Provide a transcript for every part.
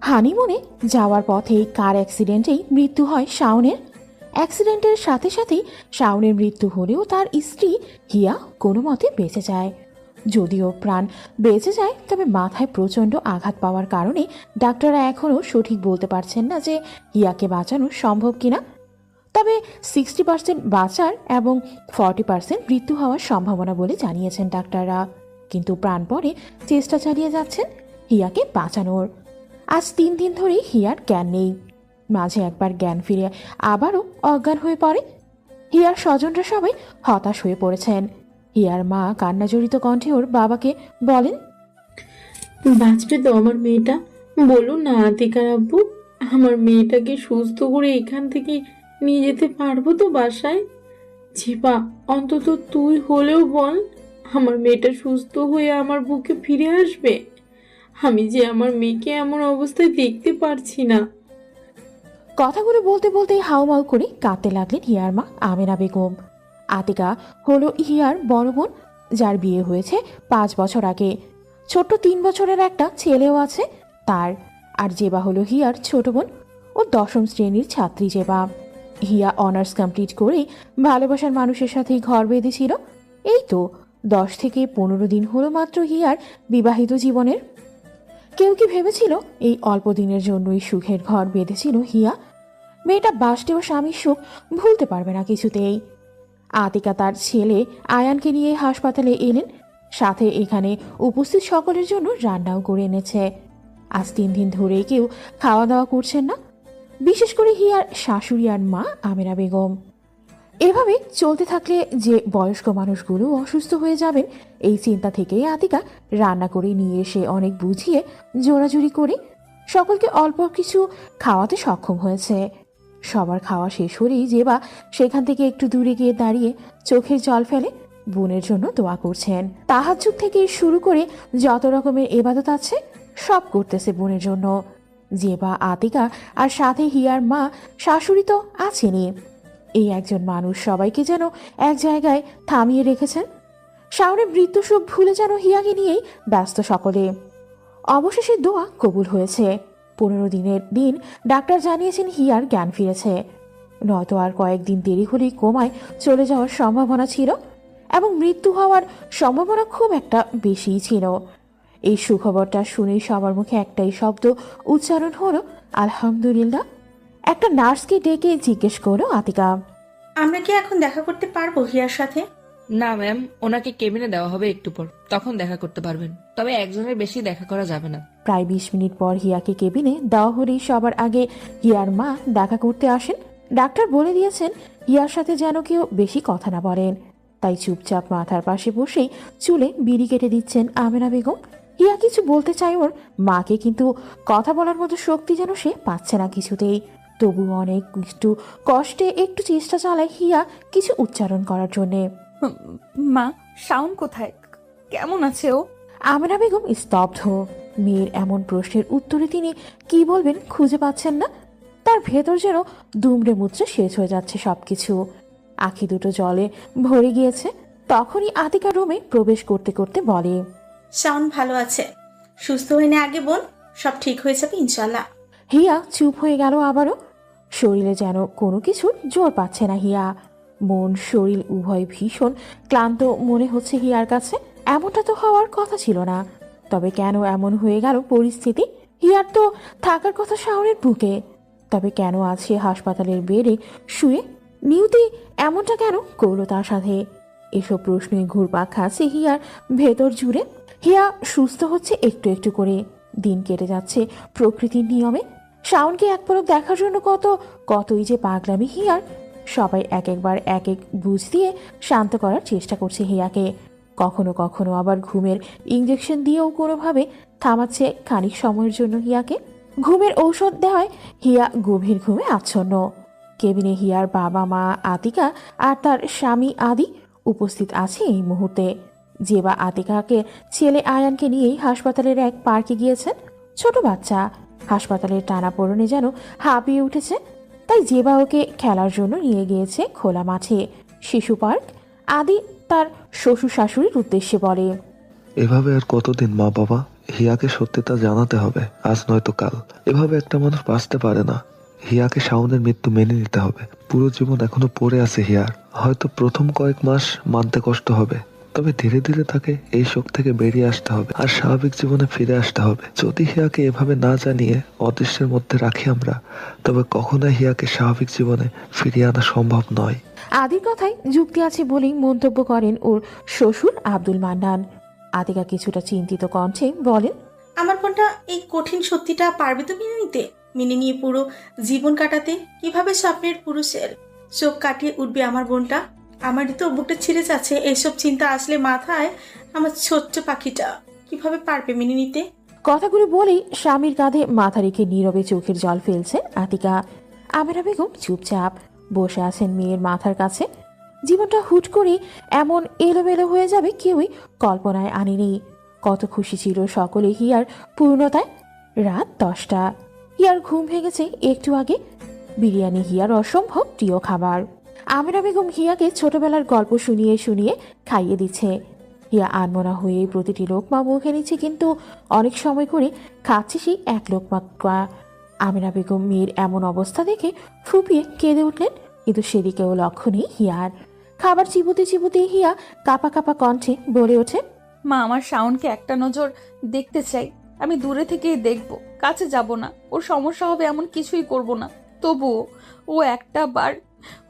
হানিমুনে যাওয়ার পথে কার অ্যাক্সিডেন্টেই মৃত্যু হয় শাওনের। অ্যাক্সিডেন্টের সাথে সাথেই শাওনের মৃত্যু হলেও তার স্ত্রী হিয়া কোনো মতে বেঁচে যায়। যদিও প্রাণ বেঁচে যায়, তবে মাথায় প্রচণ্ড আঘাত পাওয়ার কারণে ডাক্তাররা এখনও সঠিক বলতে পারছেন না যে হিয়াকে বাঁচানো সম্ভব কিনা। তবে 60% বাঁচার এবং 40% মৃত্যু হওয়ার সম্ভাবনা বলে জানিয়েছেন ডাক্তাররা। কিন্তু প্রাণপণে চেষ্টা চালিয়ে যাচ্ছেন হিয়াকে বাঁচানোর। আজ 3 দিন ধরেই হিয়ার জ্ঞান নেই। মাঝে একবার জ্ঞান ফিরে আবারও অজ্ঞান হয়ে পড়ে। হিয়ার স্বজনরা সবাই হতাশ হয়ে পড়েছেন। হিয়ার মা কান্নাজড়িত কণ্ঠে ওর বাবাকে বলেন, বাঁচবে তো আমার মেয়েটা? বলুন না আতিকার আব্বু, আমার মেয়েটাকে সুস্থ করে এখান থেকে নিয়ে যেতে পারবো তো বাসায়? ঝিপা, অন্তত তুই হলেও বল, আমার মেয়েটা সুস্থ হয়ে আমার বুকে ফিরে আসবে। আমি যে আমার মেয়েকে এমন অবস্থায় দেখতে পারছি না। কথাগুলো বলতে বলতেই হাউমাউ করে কাঁদতে লাগলেন হিয়ার মা আমেনা বেগম। আতিকা হলো হিয়ার বড় বোন, যার বিয়ে হয়েছে 5 বছর আগে। ছোট্ট 3 বছরের একটা ছেলেও আছে তার। আর জেবা হলো হিয়ার ছোট বোন, ও 10ম শ্রেণীর ছাত্রী জেবা। হিয়া অনার্স কমপ্লিট করেই ভালোবাসার মানুষের সাথেই ঘর বেঁধেছিল। এই তো 10 থেকে 15 দিন হলো মাত্র হিয়ার বিবাহিত জীবনের। কেউ কি ভেবেছিল এই অল্প দিনের জন্যই সুখের ঘর বেঁধেছিল হিয়া? মেয়েটা বাসটেও স্বামীর সুখ ভুলতে পারবে না কিছুতেই। আতিকা তার ছেলে আয়ানকে নিয়ে হাসপাতালে এলেন, সাথে এখানে উপস্থিত সকলের জন্য রান্নাও করে এনেছে। আজ 3 দিন ধরে কেউ খাওয়া দাওয়া করছেন না, বিশেষ করে হিয়ার শাশুড়ি আর মা আমেনা বেগম। এভাবে চলতে থাকলে যে বয়স্ক মানুষগুলো অসুস্থ হয়ে যাবেন, এই চিন্তা থেকেই আতিকা রান্না করে নিয়ে এসে অনেক বুঝিয়ে জোরাজুরি করে সকলকে অল্প কিছু খাওয়াতে সক্ষম হয়েছে। সবার খাওয়া শেষ হলেই জেবা সেখান থেকে একটু দূরে গিয়ে দাঁড়িয়ে চোখের জল ফেলে বোনের জন্য দোয়া করছেন। তাহাজ্জুদ থেকে শুরু করে যত রকমের ইবাদত আছে সব করতেছে বোনের জন্য। জেবা, আতিকা আর সাথে হিয়ার মা শাশুড়ি তো আছেনই। এই একজন মানুষ সবাইকে যেন এক জায়গায় থামিয়ে রেখেছেন। শাওনের মৃত্যু শোক ভুলে যেন হিয়াকে নিয়েই ব্যস্ত সকলে। অবশেষে দোয়া কবুল হয়েছে। 15 দিনের দিন ডাক্তার জানিয়েছেন হিয়ার জ্ঞান ফিরেছে। নয়তো আর কয়েকদিন দেরি হলেই কোমায় চলে যাওয়ার সম্ভাবনা ছিল, এবং মৃত্যু হওয়ার সম্ভাবনা খুব একটা বেশিই ছিল। এই সুখবরটা শুনেই সবার মুখে একটাই শব্দ উচ্চারণ হলো, আলহামদুলিল্লাহ। একটা নার্সকে ডেকে জিজ্ঞেস করলো আতিকা, আমরা কি এখন দেখা করতে পারবো হিয়ার সাথে? না ম্যাম, ওনাকে কেবিনে দেওয়া হবে একটু পর, তখন দেখা করতে পারবেন। তবে একজনের বেশি দেখা করা যাবে না। প্রায় 20 মিনিট পর হিয়াকে কেবিনে দেওয়া হলেই সবার আগে হিয়ার মা দেখা করতে আসেন। ডাক্তার বলে দিয়েছেন হিয়ার সাথে যেন কেউ বেশি কথা না বলেন, তাই চুপচাপ মাথার পাশে বসেই চুলে বিড়ি কেটে দিচ্ছেন আমেনা বেগম। হিয়া কিছু বলতে চায় ওর মাকে, কিন্তু কথা বলার মতো শক্তি যেন সে পাচ্ছে না কিছুতেই। তবুও অনেক একটু কষ্টে একটু চেষ্টা চালায় হিয়া কিছু উচ্চারণ করার জন্যে। মা, শাওন কোথায়? কেমন আছে ও? আমেনা বেগম স্তব্ধ। মেয়ের এমন প্রশ্নের উত্তরে তিনি কি বলবেন খুঁজে পাচ্ছেন না। তার ভেতর যেন দুমড়ে মুচড়ে শেষ হয়ে যাচ্ছে সবকিছু। আঁখি দুটো জলে ভরে গিয়েছে। তখনই আতিকা রুমে প্রবেশ করতে করতে বলে, শাওন ভালো আছে, সুস্থ হয়ে নে আগে বোন, সব ঠিক হয়ে যাবে ইনশাল্লাহ। হিয়া চুপ হয়ে গেল আবারও। শরীরে যেন কোনো কিছুর জোর পাচ্ছে না হিয়া। মন শরীর উভয় ভীষণ ক্লান্ত মনে হচ্ছে হিয়ার কাছে। এমনটা তো হওয়ার কথা ছিল না, তবে কেন এমন হয়ে গেল পরিস্থিতি? হিয়ার তো থাকার কথা শহরের বুকে, তবে কেন আছে হাসপাতালের বেডে শুয়ে? নিয়তি এমনটা কেন করলো তার সাথে? এসব প্রশ্নে ঘুরপাক খাচ্ছে হিয়ার ভেতর জুড়ে। হিয়া সুস্থ হচ্ছে একটু একটু করে, দিন কেটে যাচ্ছে প্রকৃতির নিয়মে। শাওনকে এক পলক দেখার জন্য কতই যে পাগলামি হিয়ার। সবাই এক একবার এক এক বুঝ দিয়ে শান্ত করার চেষ্টা করছে হিয়াকে। কখনো কখনো আবার ঘুমের ইঞ্জেকশন দিয়েও কোনোভাবে থামাচ্ছে খানিক সময়ের জন্য হিয়াকে। ঘুমের ঔষধ দেওয়ায় হিয়া গভীর ঘুমে আচ্ছন্ন। কেবিনে হিয়ার বাবা মা আতিকা আর তার স্বামী আদি উপস্থিত আছে এই মুহূর্তে। জেবা আতিকাকে ছেলে আয়ানকে নিয়েই হাসপাতালের এক পার্কে গিয়েছেন। ছোট বাচ্চা হাসপাতালের টানাপোড়েনে যেন হাঁপিয়ে উঠেছে, তাই জেবা ওকে খেলার জন্য নিয়ে গিয়েছে খোলা মাঠে, শিশু পার্ক। আদি তার শ্বশুর শাশুড়ির উদ্দেশ্যে বলে, এভাবে আর কতদিন মা বাবা? হিয়াকে সত্যিটা জানাতে হবে, আজ নয়তো কাল। এভাবে একটা মানুষ বাঁচতে পারে না। হিয়াকে শাওনের মৃত্যু মেনে নিতে হবে। পুরো জীবন এখনো পড়ে আছে হিয়ার। হয়তো প্রথম কয়েক মাস মানতে কষ্ট হবে, তবে ধীরে ধীরে তাকে এই শোক থেকে বেরিয়ে আসতে হবে আর স্বাভাবিক জীবনে ফিরে আসতে হবে। যদি হিয়াকে এভাবে না জানিয়ে অদৃশ্যের মধ্যে রাখি আমরা, তবে কখনোই হিয়াকে স্বাভাবিক জীবনে ফিরিয়ে আনা সম্ভব নয়। আদির কথায় যুক্তি আছে বলেই মন্তব্য করেন ওর শ্বশুর আব্দুল মান্নান। আতিকা কিছুটা চিন্তিত কণ্ঠে বলেন, আমার বোনটা এই কঠিন সত্যিটা পারবে তো মেনে নিতে? মেনে নিয়ে পুরো জীবন কাটাতে? কিভাবে স্বপ্নের পুরুষের চোখ কাটিয়ে উঠবে আমার বোনটা? আমারই তো বুকটা ছিঁড়ে যাচ্ছে এইসব চিন্তা আসলে মাথায়। আমার ছোট্ট পাখিটা কিভাবে পারবে মেনে নিতে? কথাগুলো বলেই স্বামীর কাঁধে মাথা রেখে নীরবে চোখের জল ফেলছেন আতিকা। আমেনা বেগম চুপচাপ বসে আছেন মেয়ের মাথার কাছে। জীবনটা হুট করে এমন এলোমেলো হয়ে যাবে কেউই কল্পনায় আনেনি। কত খুশি ছিল সকলে হিয়ার পূর্ণতায়। রাত 10টা। হিয়ার ঘুম ভেঙেছে একটু আগে। বিরিয়ানি হিয়ার অসম্ভব প্রিয় খাবার। আমেনা বেগম হিয়াকে ছোটবেলার গল্প শুনিয়ে শুনিয়ে খাইয়ে দিচ্ছে। হিয়া আনমনা হয়ে প্রতিটি লোকমা মুখে নিচ্ছে, কিন্তু অনেক সময় করে খাচ্ছে সেই এক লোকমা। আমেনা বেগম মেয়ের এমন অবস্থা দেখে ফুপিয়ে কেঁদে উঠলেন, কিন্তু সেদিকেও লক্ষ্য নেই হিয়ার। খাবার চিবুতে চিবুতে হিয়া কাপা কাপা কণ্ঠে বলে ওঠে, মা, আমার শাওনকে একটা নজর দেখতে চাই। আমি দূরে থেকেই দেখব, কাছে যাব না। ওর সমস্যা হবে এমন কিছুই করব না, তবুও ও একটা বার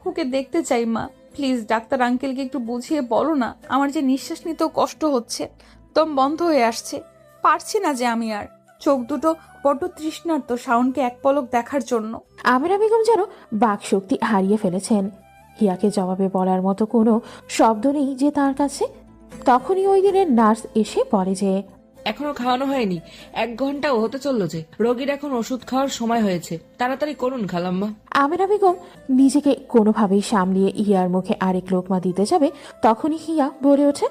ওকে দেখতে চাই। মা প্লিজ, ডাক্তার আঙ্কেলকে একটু বুঝিয়ে বলো না। আমার যে নিঃশ্বাস নিতেও কষ্ট হচ্ছে, দম বন্ধ হয়ে আসছে, পারছি না যে আমি আর। চোখ দুটো বড্ড তৃষ্ণার্ত শাওনকে এক পলক দেখার জন্য। আমেনা বেগম যেন বাকশক্তি হারিয়ে ফেলেছেন। হিয়াকে জবাবে বলার মতো কোনো শব্দ নেই যে তার কাছে। তখনই ওই দিনের নার্স এসে বলে যে, এখনো খাওয়ানো হয়নি, 1 ঘন্টাও হতে চললো যে। রোগীর এখন ওষুধ খাওয়ার সময় হয়েছে, তাড়াতাড়ি করুন খালাম্মা। আমেনা বেগম নিজেকে কোনোভাবেই সামলিয়ে হিয়ার মুখে আরেক লোকমা দিতে যাবে, তখনই হিয়া বলে ওঠে,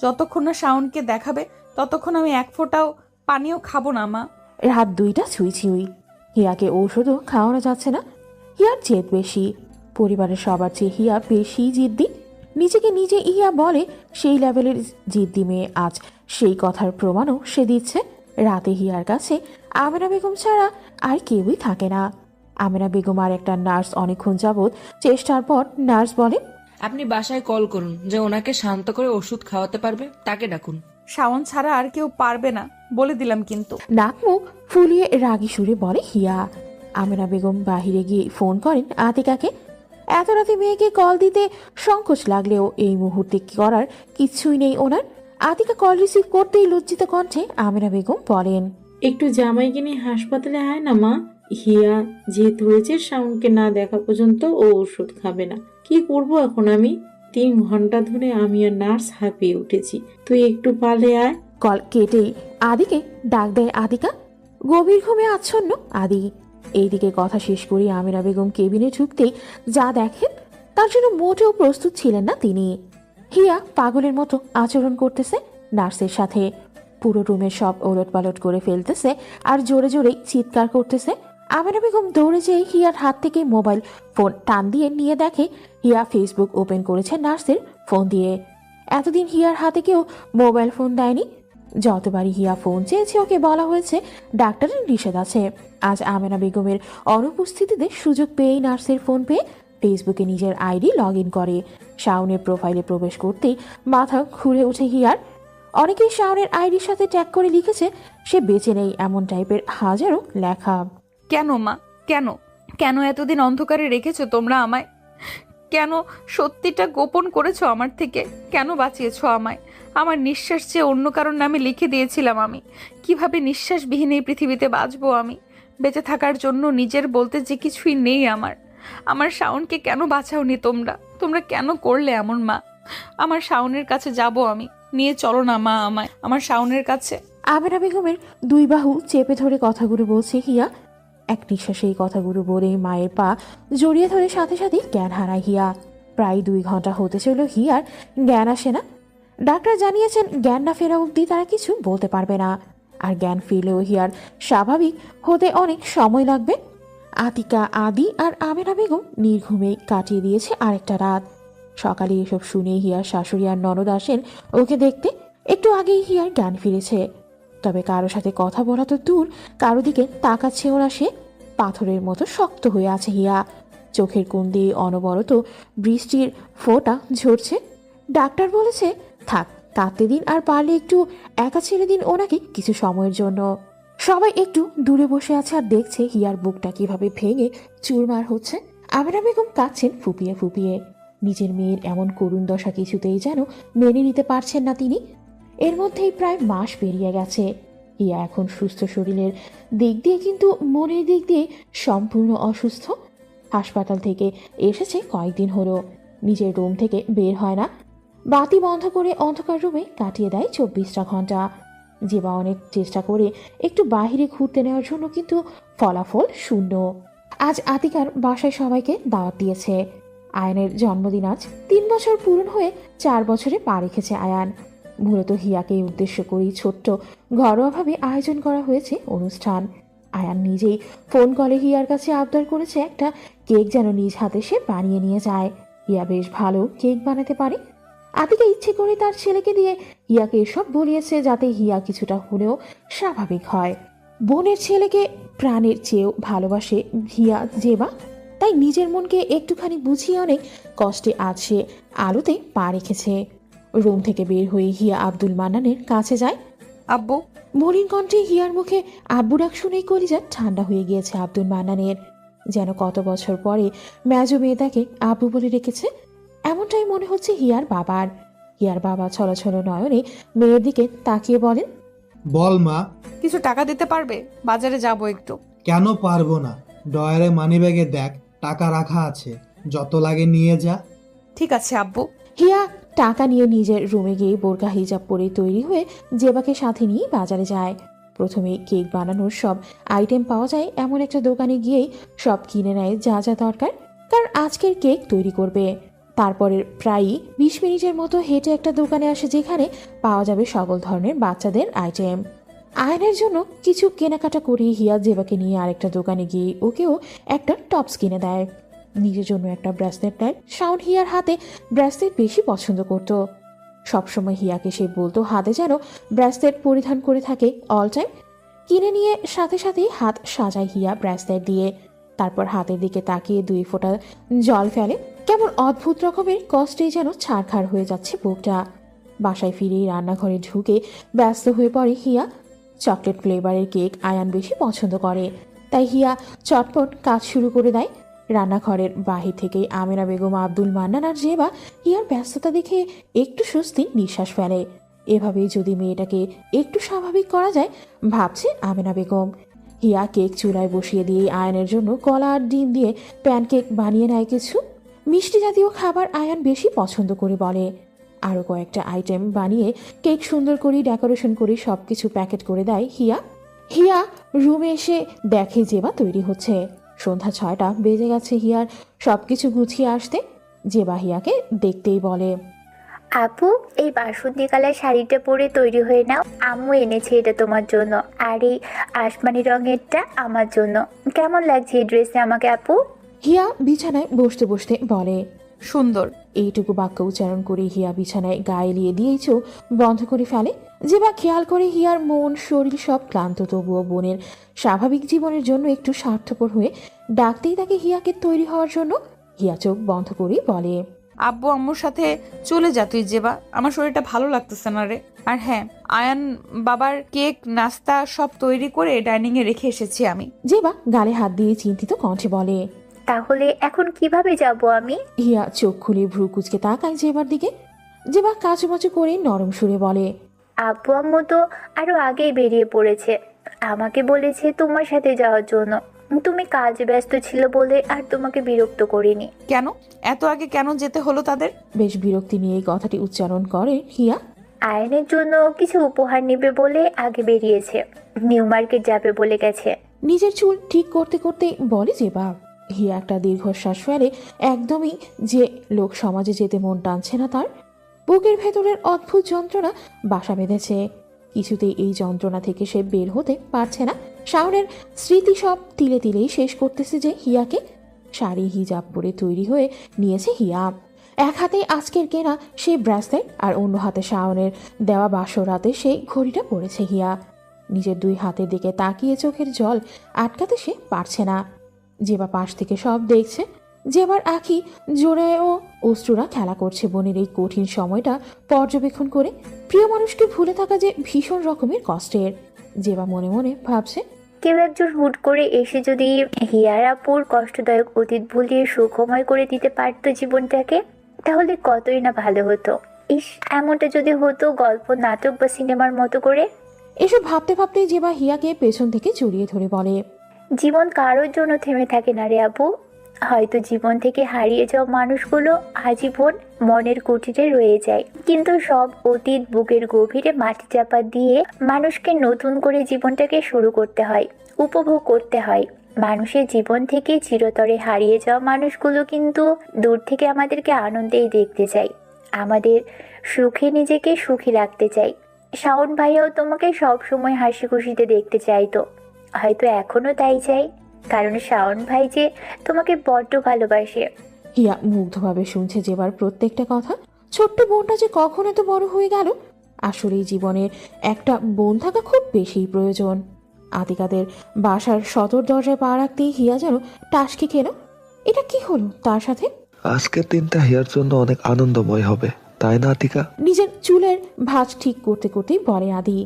যতক্ষণ না শাওনকে দেখাবে ততক্ষণ আমি এক ফোঁটাও পানিও খাবো না মা। রাত 2টা ছুঁই। হিয়াকে ঔষধও খাওয়ানো যাচ্ছে না। হিয়ার জেদ বেশি। পরিবারের সবার চেয়ে হিয়া বেশি জিদ্দি। নিজেকে নিজে হিয়া বলে সেই লেভেলের জিদ্দি মেয়ে। আজ সেই কথার প্রমাণও সে দিচ্ছে। রাতে হিয়ার কাছে আমেনা বেগম ছাড়া আর কেউই থাকে না। আমেনা বেগম আর একটা নার্স অনেকক্ষণ যাবৎ চেষ্টার পর নার্স বলে, আপনি বাসায় কল করুন, যে ওনাকে শান্ত করে ওষুধ খাওয়াতে পারবে তাকে ডাকুন। শাওন ছাড়া আর কেউ পারবে না বলে দিলাম কিন্তু। নাক মুখ ফুলিয়ে রাগী সুরে বলে হিয়া। আমেনা বেগম বাহিরে গিয়ে ফোন করেন আতিকাকে। এত রাতে মেয়েকে কল দিতে সংকোচ লাগলেও এই মুহূর্তে করার কিছুই নেই ওনার। আতিকা কল রিসিভ করতেই লজ্জিত কণ্ঠে আমেনা বেগম বলেন, একটু জামাইকে নিয়ে হাসপাতালে আয় না মা। হিয়া যে ধরেছে শাওনকে না দেখা পর্যন্ত ও ওষুধ খাবে না। কি করব এখন আমি? 3 ঘন্টা ধরে আমি আর নার্স হাঁপিয়ে উঠেছি। তুই একটু পালে আয়। কল কেটেই আদিকে ডাক দেয় আতিকা। গভীর ঘুমে আচ্ছন্ন আদি। এইদিকে কথা শেষ করে আমেনা বেগম কেবিনে ঢুকতেই যা দেখেন তার জন্য মোটেও প্রস্তুত ছিলেন না তিনি। হিয়া পাগলের মতো আচরণ করতেছে নার্সের সাথে। পুরো রুমের সব ওলটপালট করে ফেলতেছে আর জোরে জোরে চিৎকার করতেছে। আমেনা বেগম দৌড়ে যেয়ে হিয়ার হাত থেকে মোবাইল ফোন টান দিয়ে নিয়ে দেখে হিয়া ফেসবুক ওপেন করেছে নার্সের ফোন দিয়ে। এতদিন হিয়ার হাতে কেউ মোবাইল ফোন দেয়নি। যতবারই হিয়া ফোন চেয়েছে ওকে বলা হয়েছে ডাক্তারের নিষেধ আছে। আজ আমেনা বেগমের অনুপস্থিতিতে সুযোগ পেয়েই নার্সের ফোন পেয়ে ফেসবুকে নিজের আইডি লগ ইন করে। শাওনের প্রোফাইলে প্রবেশ করতেই মাথা ঘুরে ওঠে হিয়ার। অনেকেই শাওনের আইডির সাথে ট্যাগ করে লিখেছে সে বেঁচে নেই, এমন টাইপের হাজারো লেখা। কেন মা, কেন কেন এতদিন অন্ধকারে রেখেছো তোমরা আমায়? কেন সত্যিটা গোপন করেছো আমার থেকে? কেন বাঁচিয়েছো আমায়? আমার নিঃশ্বাস যে অন্য কারোর নামে লিখে দিয়েছিলাম আমি। কিভাবে নিঃশ্বাসবিহীন এই পৃথিবীতে বাঁচবো আমি? বেঁচে থাকার জন্য নিজের বলতে যে কিছুই নেই আমার। আমার শাওনকে কেন বাঁচাওনি তোমরা? তোমরা কেন করলে এমন মা? আমার শাওনের কাছে যাব আমি, নিয়ে চলো না মা আমায় আমার শাওনের কাছে। আমেনা বেগমের 2 বাহু চেপে ধরে কথাগুলো বলছে হিয়া। এক নিঃশ্বাসে এই কথাগুলো বলে মায়ের পা জড়িয়ে ধরে সাথে সাথে জ্ঞান হারায় হিয়া। প্রায় 2 ঘন্টা হতে চলল হিয়ার জ্ঞান আসে না। ডাক্তার জানিয়েছেন জ্ঞান না ফেরা অবধি তারা কিছু বলতে পারবে না। আর জ্ঞান ফিরলেও হিয়ার স্বাভাবিক হতে অনেক সময় লাগবে। আতিকা, আদি আর আমেনা বেগম নির্ঘুমে কাটিয়ে দিয়েছে আরেকটা রাত। সকালে এসব শুনে হিয়ার শাশুড়ি আর ননদ আসেন ওকে দেখতে। একটু আগেই হিয়ার জ্ঞান ফিরেছে। তবে কারো সাথে কথা বলা তো দূর, কারো দিকে তাকাচ্ছেও না সে। পাথরের মতো শক্ত হয়ে আছে হিয়া। চোখের কোণ দিয়ে অনবরত বৃষ্টির ফোঁটা ঝরছে। ডাক্তার বলেছে থাক, কাঁদতে দিন, আর পারলে একটু একা ছেড়ে দিন ওনাকে কিছু সময়ের জন্য। সবাই একটু দূরে বসে আছে আর দেখছে হিয়ার বুকটা কিভাবে ভেঙে চুরমার হচ্ছে। আমেনা বেগম কাঁদছেন ফুপিয়ে ফুপিয়ে। নিজের মেয়ের এমন করুণ দশা কিছুতেই যেন মেনে নিতে পারছেন না তিনি। এর মধ্যেই প্রায় মাস পেরিয়ে গেছে। হিয়া এখন সুস্থ শরীরের দিক দিয়ে কিন্তু মনের দিক দিয়ে সম্পূর্ণ অসুস্থ। হাসপাতাল থেকে এসেছে কয়েকদিন হলো, নিজের রুম থেকে বের হয় না। বাতি বন্ধ করে অন্ধকার রুমে কাটিয়ে দেয় 24টা ঘন্টা। যেবা অনেক চেষ্টা করে একটু বাহিরে ঘুরতে নেওয়ার জন্য, কিন্তু ফলাফল শূন্য। আজ আতিকার বাসায় সবাইকে দাওয়াত দিয়েছে। আয়ানের জন্মদিন আজ। 3 বছর পূরণ হয়ে 4 বছরে পা রেখেছে আয়ান। মূলত হিয়াকে উদ্দেশ্য করেই ছোট্ট ঘরোয়াভাবে আয়োজন করা হয়েছে অনুষ্ঠান। আয়ান নিজেই ফোন কলে হিয়ার কাছে আবদার করেছে একটা কেক যেন নিজ হাতে সে বানিয়ে নিয়ে যায়। হিয়া বেশ ভালো কেক বানাতে পারে। আতিকা ইচ্ছে করে তার ছেলেকে দিয়ে হিয়াকে এসব বলিয়েছে যাতে হিয়া কিছুটা হলেও স্বাভাবিক হয়। বোনের ছেলেকে প্রাণের চেয়েও ভালোবাসে হিয়া যেবা, তাই নিজের মনকে একটুখানি বুঝিয়ে অনেক কষ্টে আজ সে আলোতে পা রেখেছে। রুম থেকে বের হয়ে হিয়া আব্দুল মান্নানের কাছে যায়। আব্বু, মলিন কণ্ঠে হিয়ার মুখে আব্বু ডাক শুনেই কলিজা ঠান্ডা হয়ে গিয়েছে আব্দুল মান্নানের। যেন কত বছর পরে মেজো মেয়েটাকে আব্বু বলে রেখেছে, এমনটাই মনে হচ্ছে হিয়ার বাবার। হিয়ার বাবা ছলছল নয়নে মেয়ের দিকে তাকিয়ে বলেন, বল মা। কিছু টাকা দিতে পারবে? বাজারে যাব একটু। কেন পারবো না? ডয়ারে মানিব্যাগে দেখ, টাকা রাখা আছে, যত লাগে নিয়ে যা। ঠিক আছে আব্বু। হিয়া টাকা নিয়ে নিজের রুমে গিয়ে বোরকা হিজাব পরে তৈরি হয়ে জেবাকে সাথে নিয়ে বাজারে যায়। প্রথমে কেক বানানোর সব আইটেম পাওয়া যায় এমন একটা দোকানে গিয়েই সব কিনে নেয় যা যা দরকার, কারণ আজকের কেক তৈরি করবে। তারপরে প্রায়ই 20 মিনিটের মতো হেঁটে একটা দোকানে আসে যেখানে পাওয়া যাবে সকল ধরনের বাচ্চাদের আইটেম। আয়নের জন্য কিছু কেনাকাটা করে হিয়া জেবাকে নিয়ে আরেকটা দোকানে গিয়ে ওকেও একটা টপস কিনে দেয়। নিজের জন্য একটা ব্রেসলেট নেয়। শাওন হিয়ার হাতে ব্রেসলেট বেশি পছন্দ করত। সবসময় হিয়াকে সে বলতো হাতে যেন ব্রেসলেট পরিধান করে থাকে অল টাইম। কিনে নিয়ে সাথে সাথেই হাত সাজায় হিয়া ব্রেসলেট দিয়ে। তারপর হাতের দিকে তাকিয়ে 2 ফোঁটা জল ফেলে। কেমন অদ্ভুত রকমের কষ্টেই যেন ছাড়খাড় হয়ে যাচ্ছে বুকটা। বাসায় ফিরেই রান্নাঘরে ঢুকে ব্যস্ত হয়ে পড়ে হিয়া। চকলেট ফ্লেভারের কেক আয়ান বেশি পছন্দ করে, তাই হিয়া চটপট কাজ শুরু করে দেয়। রান্নাঘরের বাহির থেকেই আমেনা বেগম, আব্দুল মান্নান আর জেবা হিয়ার ব্যস্ততা দেখে একটু স্বস্তি নিঃশ্বাস ফেলে। এভাবেই যদি মেয়েটাকে একটু স্বাভাবিক করা যায় ভাবছে আমেনা বেগম। হিয়া কেক চুলায় বসিয়ে দিয়ে আয়ানের জন্য কলা আর ডিম দিয়ে প্যানকেক বানিয়ে নেয় কিছু। মিষ্টি জাতীয় খাবার আয়ান বেশি পছন্দ করে বলে। আরও কয়েকটা আইটেম বানিয়ে কেক সুন্দর করে ডেকোরেশন করে সবকিছু প্যাকেট করে দেয় হিয়া। হিয়া রুমে এসে দেখে জেবা তৈরি হচ্ছে। সন্ধ্যা 6টা বেজে গেছে হিয়ার সবকিছু গুছিয়ে আসতে। জেবা হিয়াকে দেখতেই বলে, আপু, এই বাসন্তী কালার শাড়িটা পরে তৈরি হয়ে নাও। আম্মু এনেছে এটা তোমার জন্য, আর এই আসমানি রঙেরটা আমার জন্য। কেমন লাগছে এই ড্রেসে আমাকে আপু? হিয়া বিছানায় বসতে বসতে বলে। সুন্দর। এইটুকু বাক্য উচ্চারণ করে হিয়া বিছানায় গায়ে লিয়ে দিয়েই চোখ বন্ধ করে ফেলে। যেবা খেয়াল করে হিয়ার মন শরীর সব ক্লান্ত, তবুও বোনের স্বাভাবিক জীবনের জন্য একটু স্বার্থপর হয়ে ডাকতেই তাকে হিয়াকে তৈরি হওয়ার জন্য। হিয়া চোখ বন্ধ করে বলে, আব্বু আম্মুর সাথে চলে যা তুই জেবা, আমার শরীরটা ভালো লাগতেছে না রে। আর হ্যাঁ, আয়ান বাবার কেক নাস্তা সব তৈরি করে ডাইনিং এ রেখে এসেছি আমি। জেবা গালে হাত দিয়ে চিন্তিত কণ্ঠে বলে, তাহলে এখন কিভাবে যাব আমি? হিয়া চোখ খুলে ভ্রু কুচকে তাকায় জেবার দিকে। জেবা কাচুমাচু করে নরম সুরে বলে, আব্বু আম্মু তো আরো আগেই বেরিয়ে পড়েছে, আমাকে বলেছে তোমার সাথে যাওয়ার জন্য। তুমি কাজ ব্যস্ত ছিল বলে আর তোমাকে বিরক্ত করিনি। কেন এত আগে কেন যেতে হলো তাদের? বেশ বিরক্তি নিয়ে এই কথাটি উচ্চারণ করে হিয়া। আয়নের জন্য কিছু উপহার নেবে বলে আগে বেরিয়েছে, নিউ মার্কেট যাবে বলে গেছে। নিজের চুল ঠিক করতে করতে বলে জেবা। হিয়া একটা দীর্ঘশ্বাস ফেলে। একদমই যে লোক সমাজে যেতে মন টানছে না তার। বুকের ভেতরের অদ্ভুত যন্ত্রণা বাসা বেঁধেছে। কিছুতেই এই যন্ত্রণা থেকে সে বের হতে পারছে না। শাওনের স্মৃতি সব তিলে তিলেই শেষ করতেছে যে হিয়াকে। শাড়ি হিজাব পরে তৈরি হয়ে নিয়েছে হিয়া। এক হাতে আজকের কেনা সেই ব্রেসলেট আর অন্য হাতে শাওনের দেওয়া বাসর রাতে সেই ঘড়িটা পরেছে হিয়া। নিজের দুই হাতের দিকে তাকিয়ে চোখের জল আটকাতে সে পারছে না। জেবা পাশ থেকে সব দেখছে। জেবার আঁখি জোরেও অশ্রুরা খেলা করছে বোনের এই কঠিন সময়টা পর্যবেক্ষণ করে। প্রিয় মানুষকে ভুলে থাকা যে ভীষণ রকমের কষ্টের। জেবা মনে মনে ভাবছে, কেউ একজন হুট করে এসে যদি হিয়ার আপুর কষ্টদায়ক অতীত ভুলিয়ে সুখময় করে দিতে পারতো জীবনটাকে, তাহলে কতই না ভালো হতো। ইস, এমনটা যদি হতো গল্প, নাটক বা সিনেমার মতো করে। এসব ভাবতে ভাবতেই জেবা হিয়াকে পেছন থেকে জড়িয়ে ধরে বলে, জীবন কারোর জন্য থেমে থাকে না রে আপু। হয়তো জীবন থেকে হারিয়ে যাওয়া মানুষগুলো আজীবন মনের কুটিরে রয়ে যায়, কিন্তু সব অতীত বুকের গভীরে মাটি চাপা দিয়ে মানুষকে নতুন করে জীবনটাকে শুরু করতে হয়, উপভোগ করতে হয়। মানুষের জীবন থেকে চিরতরে হারিয়ে যাওয়া মানুষগুলো কিন্তু দূর থেকে আমাদেরকে আনন্দেই দেখতে চাই, আমাদের সুখে নিজেকে সুখী রাখতে চাই। শাওন ভাইয়াও তোমাকে সব সময় হাসি খুশিতে দেখতে চাইতো, হয়তো এখনো তাই চাই, কারণ শাওন ভাই যে তোমাকে বড্ড ভালোবাসে। হিয়া মুগ্ধভাবে শুনছে জেবার প্রত্যেকটা কথা। ছোট্ট বোনটা যে কখন এত বড় হয়ে গেল। আসলেই জীবনের একটা বোন থাকা খুব বেশি প্রয়োজন। আতিকাদের বাসার সদর দরজায় পা রাখতেই হিয়া যেন টাসকি খেল। এটা কি হলো তার সাথে? আজকের দিনটা হিয়ার জন্য অনেক আনন্দময় হবে, তাই না আতিকা? নিজের চুলের ভাঁজ ঠিক করতে করতেই বলে আদি।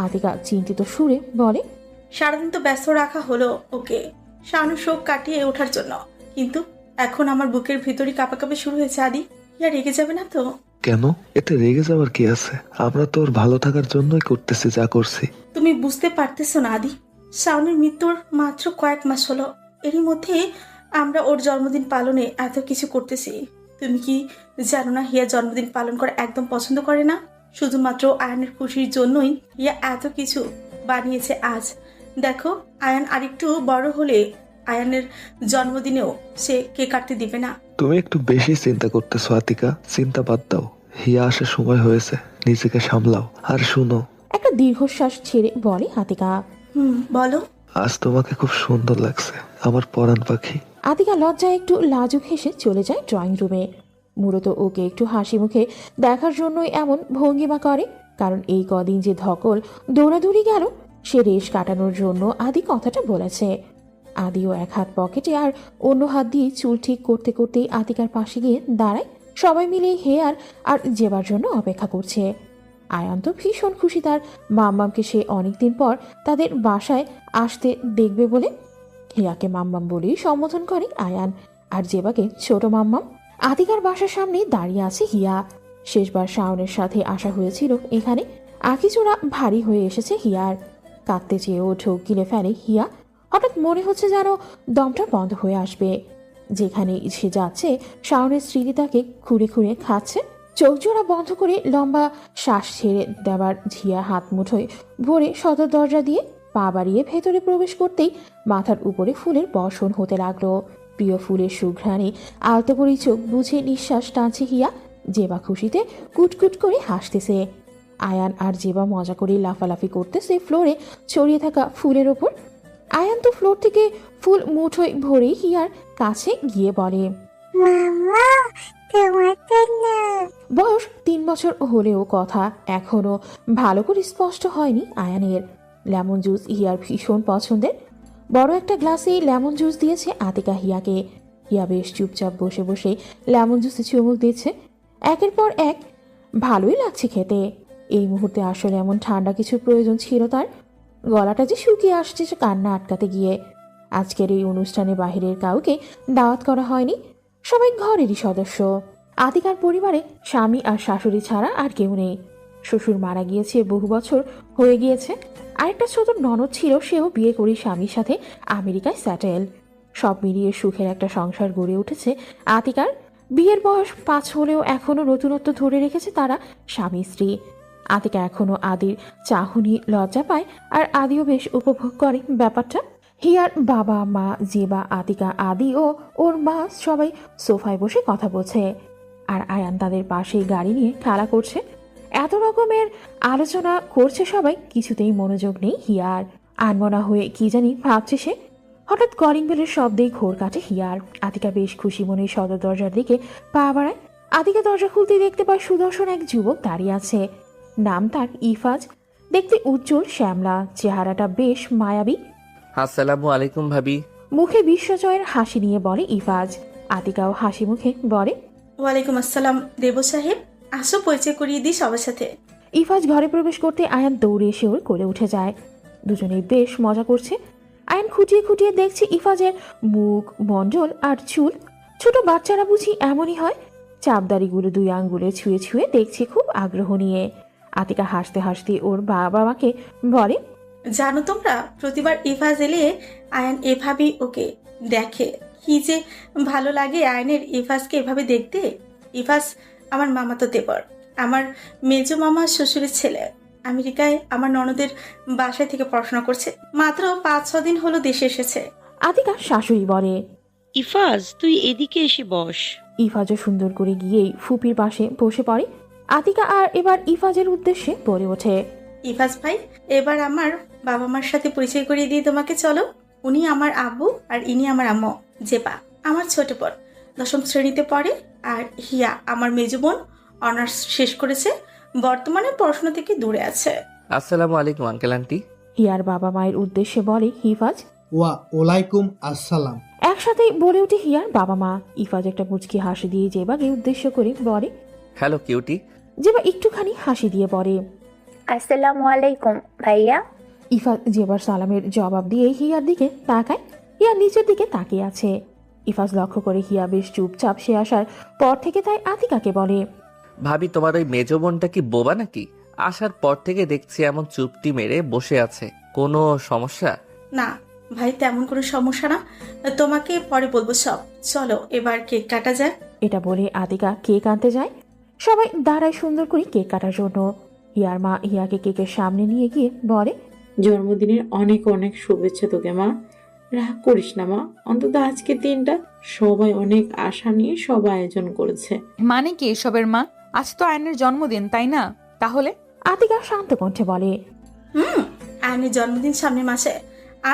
আতিকা চিন্তিত সুরে বলে, সারাদিন তো ব্যস্ত রাখা হলো ওকে শানু শোক কাটিয়ে ওঠার জন্য, কিন্তু এখন আমার বুকের ভিতরই কাঁপাকাঁপি শুরু হয়েছে। আদি, ইয়া রেগে যাবে না তো? কেন? এতে রেগে যাওয়ার কি আছে? আমরা তো ওর ভালো থাকার জন্যই করতেছি যা করছি। তুমি বুঝতে পারতেছো না আদি, শাওনের মৃত্যুর মাত্র কয়েক মাস হলো, এরই মধ্যে আমরা ওর জন্মদিন পালনে এত কিছু করতেছি। তুমি কি জানো না হিয়া জন্মদিন পালন করা একদম পছন্দ করে না? শুধুমাত্র আয়ানের খুশির জন্যই হিয়া এত কিছু বানিয়েছে। আজ দেখো, আয়ান আরেকটু বড় হলে আয়ানের জন্মদিনেও সে কেক কাটতে দিবে না। তুমি একটু বেশি চিন্তা করতেছো আতিকা, চিন্তা বাদ দাও। হিয়া আসার সময় হয়েছে, নিজেকে সামলাও। আর শুনো, একটা দীর্ঘশ্বাস ছেড়ে বলে আতিকা, বলো। আজ তোমাকে খুব সুন্দর লাগছে আমার পরাণ পাখি। আতিকা লজ্জায় একটু লাজুক হেসে চলে যায় ড্রয়িং রুমে। মূলত ওকে একটু হাসি মুখে দেখার জন্যই এমন ভঙ্গিমা করে, কারণ এই কদিন যে ধকল দৌড়াদৌড়ি গেল, সে রেশ কাটানোর জন্য আদি কথাটা বলেছে। আদিও এক হাত পকেটে আর অন্য হাত দিয়ে চুল ঠিক করতে করতেই আতিকার পাশে গিয়ে দাঁড়ায়। সবাই মিলে হেয়ার আর জেবার জন্য অপেক্ষা করছে। আয়ান তো ভীষণ খুশি তার মাম্মামকে সে অনেকদিন পর তাদের বাসায় আসতে দেখবে বলে। হিয়াকে মাম্মাম বলেই সম্বোধন করে আয়ান, আর জেবাকে ছোট মাম্মাম। আতিকার বাসার সামনে দাঁড়িয়ে আছে হিয়া। শেষবার শাওনের সাথে আসা হয়েছিল এখানে। আঁখিচোড়া ভারী হয়ে এসেছে হিয়ার। কাঁদতে চেয়েও ঢোক গিলে ফেলে হিয়া। হঠাৎ মনে হচ্ছে যেন দমটা বন্ধ হয়ে আসবে। যেখানে সে যাচ্ছে শাওনের স্মৃতি তাকে খুঁড়ে খুঁড়ে খাচ্ছে। চোখ জোড়া বন্ধ করে লম্বা শ্বাস ছেড়ে দেবার ঝিয়া হাত মুঠোয় ভরে সদর দরজা দিয়ে পা বাড়িয়ে ভেতরে প্রবেশ করতেই মাথার উপরে ফুলের বর্ষণ হতে লাগলো। প্রিয় ফুলের সুঘ্রাণে আলতো করে চোখ বুঝে নিঃশ্বাস টানছে হিয়া। জেবা খুশিতে কুটকুট করে হাসতেছে। আয়ান আর জেবা মজা করে লাফালাফি করতেছে ফ্লোরে ছড়িয়ে থাকা ফুলের ওপর। আয়ান তো ফ্লোর থেকে ফুল মুঠোয় ভরে হিয়ার কাছে গিয়ে বলে, বয়স 3 বছর হলেও কথা এখনো ভালো করে স্পষ্ট হয়নি আয়ানের। লেমন জুস হিয়ার ভীষণ পছন্দের। বড় একটা গ্লাসে লেমন জুস দিয়েছে আতিকা হিয়াকে। হিয়া বেশ চুপচাপ বসে বসে লেমন জুসে চুমুক দিচ্ছে। একের পর এক ভালোই লাগছে খেতে। এই মুহূর্তে আসলে এমন ঠান্ডা কিছুর প্রয়োজন ছিল তার। গলাটা যে শুকিয়ে আসছে কান্না আটকাতে গিয়ে। আজকের এই অনুষ্ঠানে বাহিরের কাউকে দাওয়াত করা হয়নি, সবাই ঘরেরই সদস্য। আতিকার পরিবারে স্বামী আর শাশুড়ি ছাড়া আর কেউ নেই। শ্বশুর মারা গিয়েছে বহু বছর হয়ে গিয়েছে। আরেকটা ছোট ননদ ছিল, সেও বিয়ে করে স্বামীর সাথে আমেরিকায় সেটেল। সব মিলিয়ে সুখের একটা সংসার গড়ে উঠেছে আতিকার। বিয়ের বয়স 5 হলেও এখনো নতুনত্ব ধরে রেখেছে তারা স্বামী স্ত্রী। আতিকা এখনো আদির চাহনি লজ্জা পায়, আর আদিও বেশ উপভোগ করে ব্যাপারটা। হিয়ার বাবা মা, জেবা, আতিকা, আদি ও ওর মা সবাই সোফায় বসে কথা বলছে, আর আয়ান তাদের পাশেই গাড়ি নিয়ে খেলা করছে। এত রকমের আলোচনা করছে সবাই, কিছুতেই মনোযোগ নেই হিয়ার। আনমনা হয়ে কি জানি ভাবছে সে। হঠাৎ কলিং বেলের শব্দেই ঘোর কাটে হিয়ার। আতিকা বেশ খুশি মনে সদর দরজার দিকে পা বাড়ায়। আতিকা দরজা খুলতেই দেখতে পায় সুদর্শন এক যুবক দাঁড়িয়ে আছে। নাম তার ইফাজ। দেখতে উজ্জ্বল শ্যামলা, চেহারাটা বেশ মায়াবী। আসসালামু আলাইকুম ভাবি। মুখে বিশ্বজয়ের হাসি নিয়ে বলে ইফাজ। আতিকাও হাসি মুখে বলে, ওয়ালাইকুম আসসালাম দেবু সাহেব, আসো পরিচয় করিয়ে দিই সবার সাথে। ইফাজ ঘরে প্রবেশ করতে আয়ান দৌড়ে এসে ওর কোলে উঠে যায়। দুজনেই বেশ মজা করছে। আয়ান খুঁটিয়ে খুঁটিয়ে দেখছে ইফাজের মুখ, মণ্ডল আর চুল। ছোট বাচ্চারা বুঝি এমনই হয়। চাপদারিগুলো 2 আঙ্গুলে ছুঁয়ে ছুঁয়ে দেখছে খুব আগ্রহ নিয়ে। আতিকা হাসতে হাসতে ওর বাবা মাকে বলে, জানো তোমরা, প্রতিবার ইফাজ এলে আয়ান এভাবেই ওকে দেখে। কি যে ভালো লাগে আয়নের ইফাজকে এভাবে দেখতে। ইফাজ আমার মামাতো দেবর, আমার মেজো মামার শ্বশুরের ছেলে। আমেরিকায় আমার ননদের বাসায় থেকে পড়াশোনা করছে, মাত্র 5-6 দিন হলো দেশে এসেছে। আতিকা শাশুড়ি বলে। ইফাজ, তুই এদিকে এসে বস। ইফাজও সুন্দর করে গিয়েই ফুপির পাশে বসে পড়ে। আতিকা আর এবার ইফাজের উদ্দেশ্যে বলে ওঠে, ইফাজ ভাই, এবার আমার বাবা মার সাথে পরিচয় করিয়ে দিয়ে তোমাকে, চলো। উনি আমার আব্বু আর ইনি আমার আম্মু। জেপা আমার ছোট বোন, 10ম শ্রেণীতে পড়ে। আর হিয়া আমার মেজো বোন, অনার্স শেষ করেছে, বর্তমানে পড়াশোনা থেকে দূরে আছে। আসসালামু আলাইকুম আঙ্কেল আন্টি। হিয়ার বাবা মায়ের উদ্দেশ্যে বলে হিফাজ। ওয়ালাইকুম আসসালাম। একসাথেই বলে ওঠে হিয়ার বাবা মা। ইফাজ একটা মুচকি হাসি দিয়ে জেবাকে উদ্দেশ্য করে বলে। Hello cutie. জেবা একটুখানি হাসি দিয়ে বলে, আসসালামু আলাইকুম ভাইয়া। ইফাজ জেবার সালামের জবাব দিয়ে হিয়ার দিকে তাকায়। হিয়া নিচের দিকে তাকিয়ে আছে। ইফাজ লক্ষ্য করে হিয়া বেশ চুপচাপ সে আসার পর থেকে, তাই আতিকাকে বলে, ভাবি তোমার ওই মেজো বোনটা কি বোবা নাকি? আসার পর থেকে দেখছি এমন চুপটি মেরে বসে আছে, কোনো সমস্যা? না ভাই, তেমন কোনো সমস্যা না, তোমাকে পরে বলবো সব। চলো এবার কেক কাটা যায়। এটা বলে আতিকা কেক আনতে যায়। সবাই দাঁড়ায় সুন্দর করে কেক কাটার জন্য। হিয়ার মা হিয়াকে কেকের সামনে নিয়ে গিয়ে বলে, জন্মদিনের অনেক অনেক শুভেচ্ছা তোকে মা। রাগ করিস না মা, অন্তত আজকের দিনটা সবাই অনেক আশা নিয়ে সব আয়োজন করেছে। মানে কি এসবের মা? আজ তো আয়নের জন্মদিন, তাই না? তাহলে আতিকা শান্ত কণ্ঠে বলে, আয়নের জন্মদিন সামনের মাসে,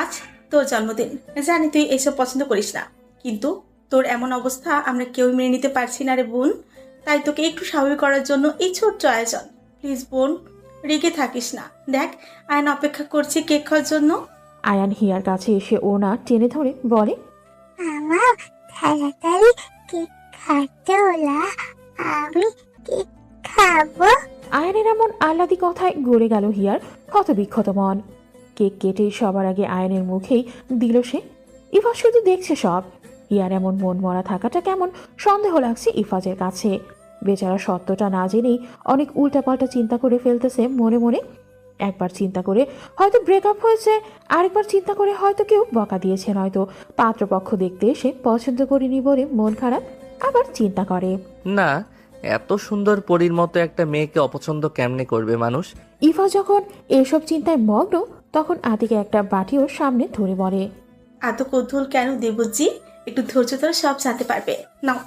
আজ তোর জন্মদিন। জানি তুই এসব পছন্দ করিস না, কিন্তু তোর এমন অবস্থা আমরা কেউ মেনে নিতে পারছি না রে বোন। তাই তোকে একটু স্বাভাবিক করার জন্য এই ছোট্ট আয়োজন। প্লিজ বোন, রেগে থাকিস না। দেখ আয়ন অপেক্ষা করছে কেক খাওয়ার জন্য। আয়ান হিয়ার কাছে এসে ওনা টেনে ধরে বলে, মামা তাড়াতাড়ি কেক কাটো না, আমি কেক খাবো। আয়ানের এমন আহ্লাদি কথায় গড়ে গেল হিয়ার ক্ষতবিক্ষত মন। কেক কেটে সবার আগে আয়ানের মুখেই দিল সে। ইফাজ শুধু দেখছে সব। হিয়ার এমন মন মরা থাকাটা কেমন সন্দেহ লাগছে ইফাজের কাছে। বেচারা সত্যটা না জেনেই অনেক উল্টাপাল্টা চিন্তা করে ফেলতেছে মনে মনে। একবার চিন্তা করে হয়তো ব্রেকআপ হয়েছে, আরেকবার চিন্তা করে হয়তো কেউ বকা দিয়েছে, নয়তো পাত্রপক্ষ দেখতে এসে পছন্দ করিনি বলে মন খারাপ। আবার চিন্তা করে, না, এত সুন্দর পরীর মতো একটা মেয়েকে অপছন্দ কেমনে করবে মানুষ? ইফা যখন এসব চিন্তায় মগ্ন, তখন আতিকে একটা বাটি ওর সামনে ধরে বলে, এত কৌতূহল কেন দেবজি? একটু ধৈর্য ধরে সব জানতে পারবে। নাও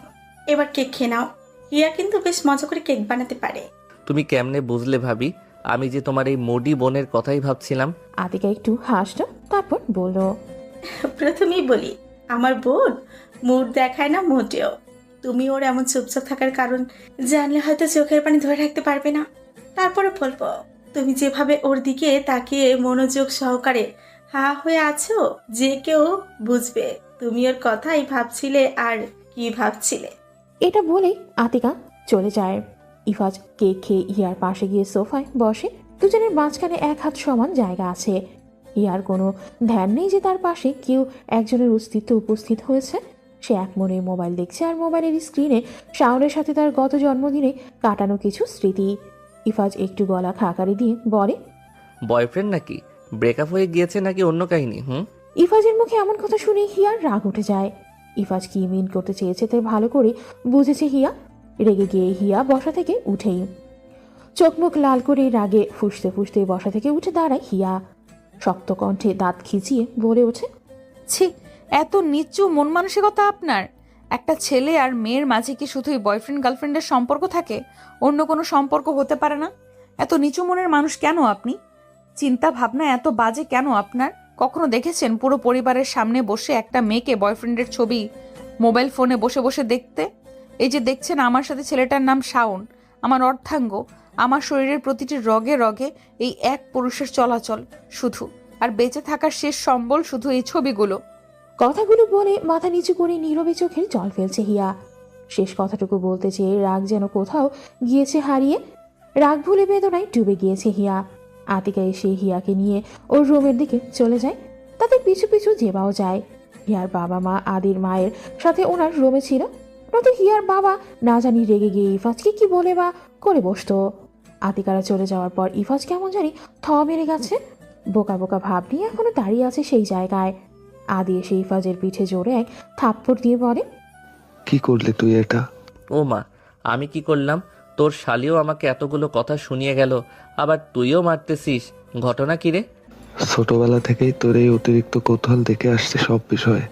এবার কেক খেয়ে নাও। হিয়া কিন্তু বেশ মজা করে কেক বানাতে পারে। তুমি কেমনে বুঝলে ভাবি? আমি যে তোমার এই মোডি বোনের কথাই ভাবছিলাম। আতিকা একটু হাসল, তারপর বলল, প্রথমেই বলি, আমার বোন মুড দেখায় না মোটেও। তুমি ওর এমন চুপচাপ থাকার কারণ জানলে হয়তো চোখের পানি ধরে রাখতে পারবে না। তারপরে বলবো, তুমি যেভাবে ওর দিকে তাকিয়ে মনোযোগ সহকারে হা হয়ে আছো, যে কেউ বুঝবে তুমি ওর কথাই ভাবছিলে আর কি ভাবছিলে। এটা বলেই আতিকা চলে যায়। ইফাজ কেক খেয়ে হিয়ার পাশে গিয়ে সোফায় বসে। দুজনের মাঝখানে 1 হাত সমান জায়গা আছে। হিয়ার কোনো ধ্যান নেই যে তার পাশে কেউ একজনের অস্তিত্ব উপস্থিত হয়েছে। সে এক মনে মোবাইল দেখছে, আর মোবাইলের স্ক্রিনে শাওনের সাথে তার গত জন্মদিনে কাটানো কিছু স্মৃতি। ইফাজ একটু গলা খাকারি দিয়ে বলে, বয়ফ্রেন্ড নাকি? ব্রেকআপ হয়ে গিয়েছে নাকি অন্য কাহিনী? ইফাজের মুখে এমন কথা শুনে হিয়ার রাগ উঠে যায়। ইফাজ কি মিন করতে চেয়েছে তাই ভালো করে বুঝেছে হিয়া। রেগে গিয়ে হিয়া বসা থেকে উঠেই চোখ মুখ লাল করে রাগে ফুঁসতে ফুঁসতে বসা থেকে উঠে দাঁড়ায় হিয়া। শক্ত কণ্ঠে দাঁত খিচিয়ে বলে ওঠে, ছি, এত নিচু মন মানসিকতা আপনার! একটা ছেলে আর মেয়ের মাঝে কি শুধুই বয়ফ্রেন্ড গার্লফ্রেন্ডের সম্পর্ক থাকে? অন্য কোনো সম্পর্ক হতে পারে না? এত নিচু মনের মানুষ কেন আপনি? চিন্তা ভাবনা এত বাজে কেন আপনার? কখনো দেখেছেন পুরো পরিবারের সামনে বসে একটা মেয়েকে বয়ফ্রেন্ডের ছবি মোবাইল ফোনে বসে বসে দেখতে? এই যে দেখছেন, আমার সাথে ছেলেটার নাম শাওন, আমার অর্ধাঙ্গ, আমার শরীরের প্রতিটি রগে রগে এই এক পুরুষের চলাচল শুধু, আর বেঁচে থাকার শেষ সম্বল শুধু এই ছবিগুলো। কথাগুলো বলে মাথা নিচু করে নীরবে চোখের জল ফেলছে হিয়া। শেষ কথাটুকু বলতে চেয়ে রাগ যেন কোথাও গিয়েছে হারিয়ে, রাগ ভুলে বেদনায় ডুবে গিয়েছে হিয়া। আতিকা এসে হিয়াকে নিয়ে ওর রুমের দিকে চলে যায়। তাদের পিছু পিছু জেবাও যায়। হিয়ার বাবা মা আদির মায়ের সাথে ওনার রুমে ছিল, নয়তো হিয়ার বাবা না জানি রেগে গিয়ে ইফাজকে কি বলে বা করে বসতো। আতিকারা চলে যাওয়ার পর ইফাজ কেমন জানি থ মেরে গেছে, বোকা বোকা ভাব নিয়ে এখনো দাঁড়িয়ে আছে সেই জায়গায়। আদি এসে ইফাজের পিঠে জোরে এক থাপ্পড় দিয়ে বলে, কি করলি তুই এটা? ও মা, আমি কি করলাম? তোর শালিও আমাকে এতগুলো কথা শুনিয়ে গেল, আবার তুইও মারতেছিস, ঘটনা কি রে? ছোটবেলা থেকেই তোর এই অতিরিক্ত কৌতূহল দেখে আসছে সব বিষয়ে,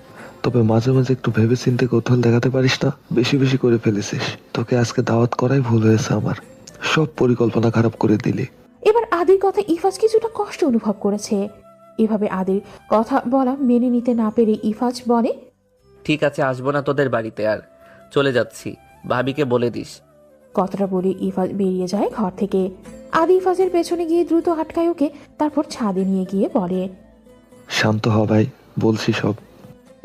তবে মাঝে মাঝে একটু ভেবে চিন্তে কৌতূহল দেখাতে পারিস না? বেশি বেশি করে ফেলেছিস। তোকে আজকে দাওয়াত করাই ভুল হয়েছে আমার, সব পরিকল্পনা খারাপ করে দিলি। এবার আদির কথা ইফাজ কিছুটা কষ্ট অনুভব করেছে। এভাবে আদির কথা বলা মেনে নিতে না পেরে ইফাজ বলে, ঠিক আছে, আসবো না তোদের বাড়িতে আর, চলে যাচ্ছি, ভাবিকে বলে দিস। কথাটা বলে ইফাজ বেরিয়ে যায় ঘর থেকে। আদি ইফাজের পেছনে গিয়ে দ্রুত আটকায় ওকে, তারপর ছাদে নিয়ে গিয়ে বলে, শান্ত হ ভাই, বলছি সব।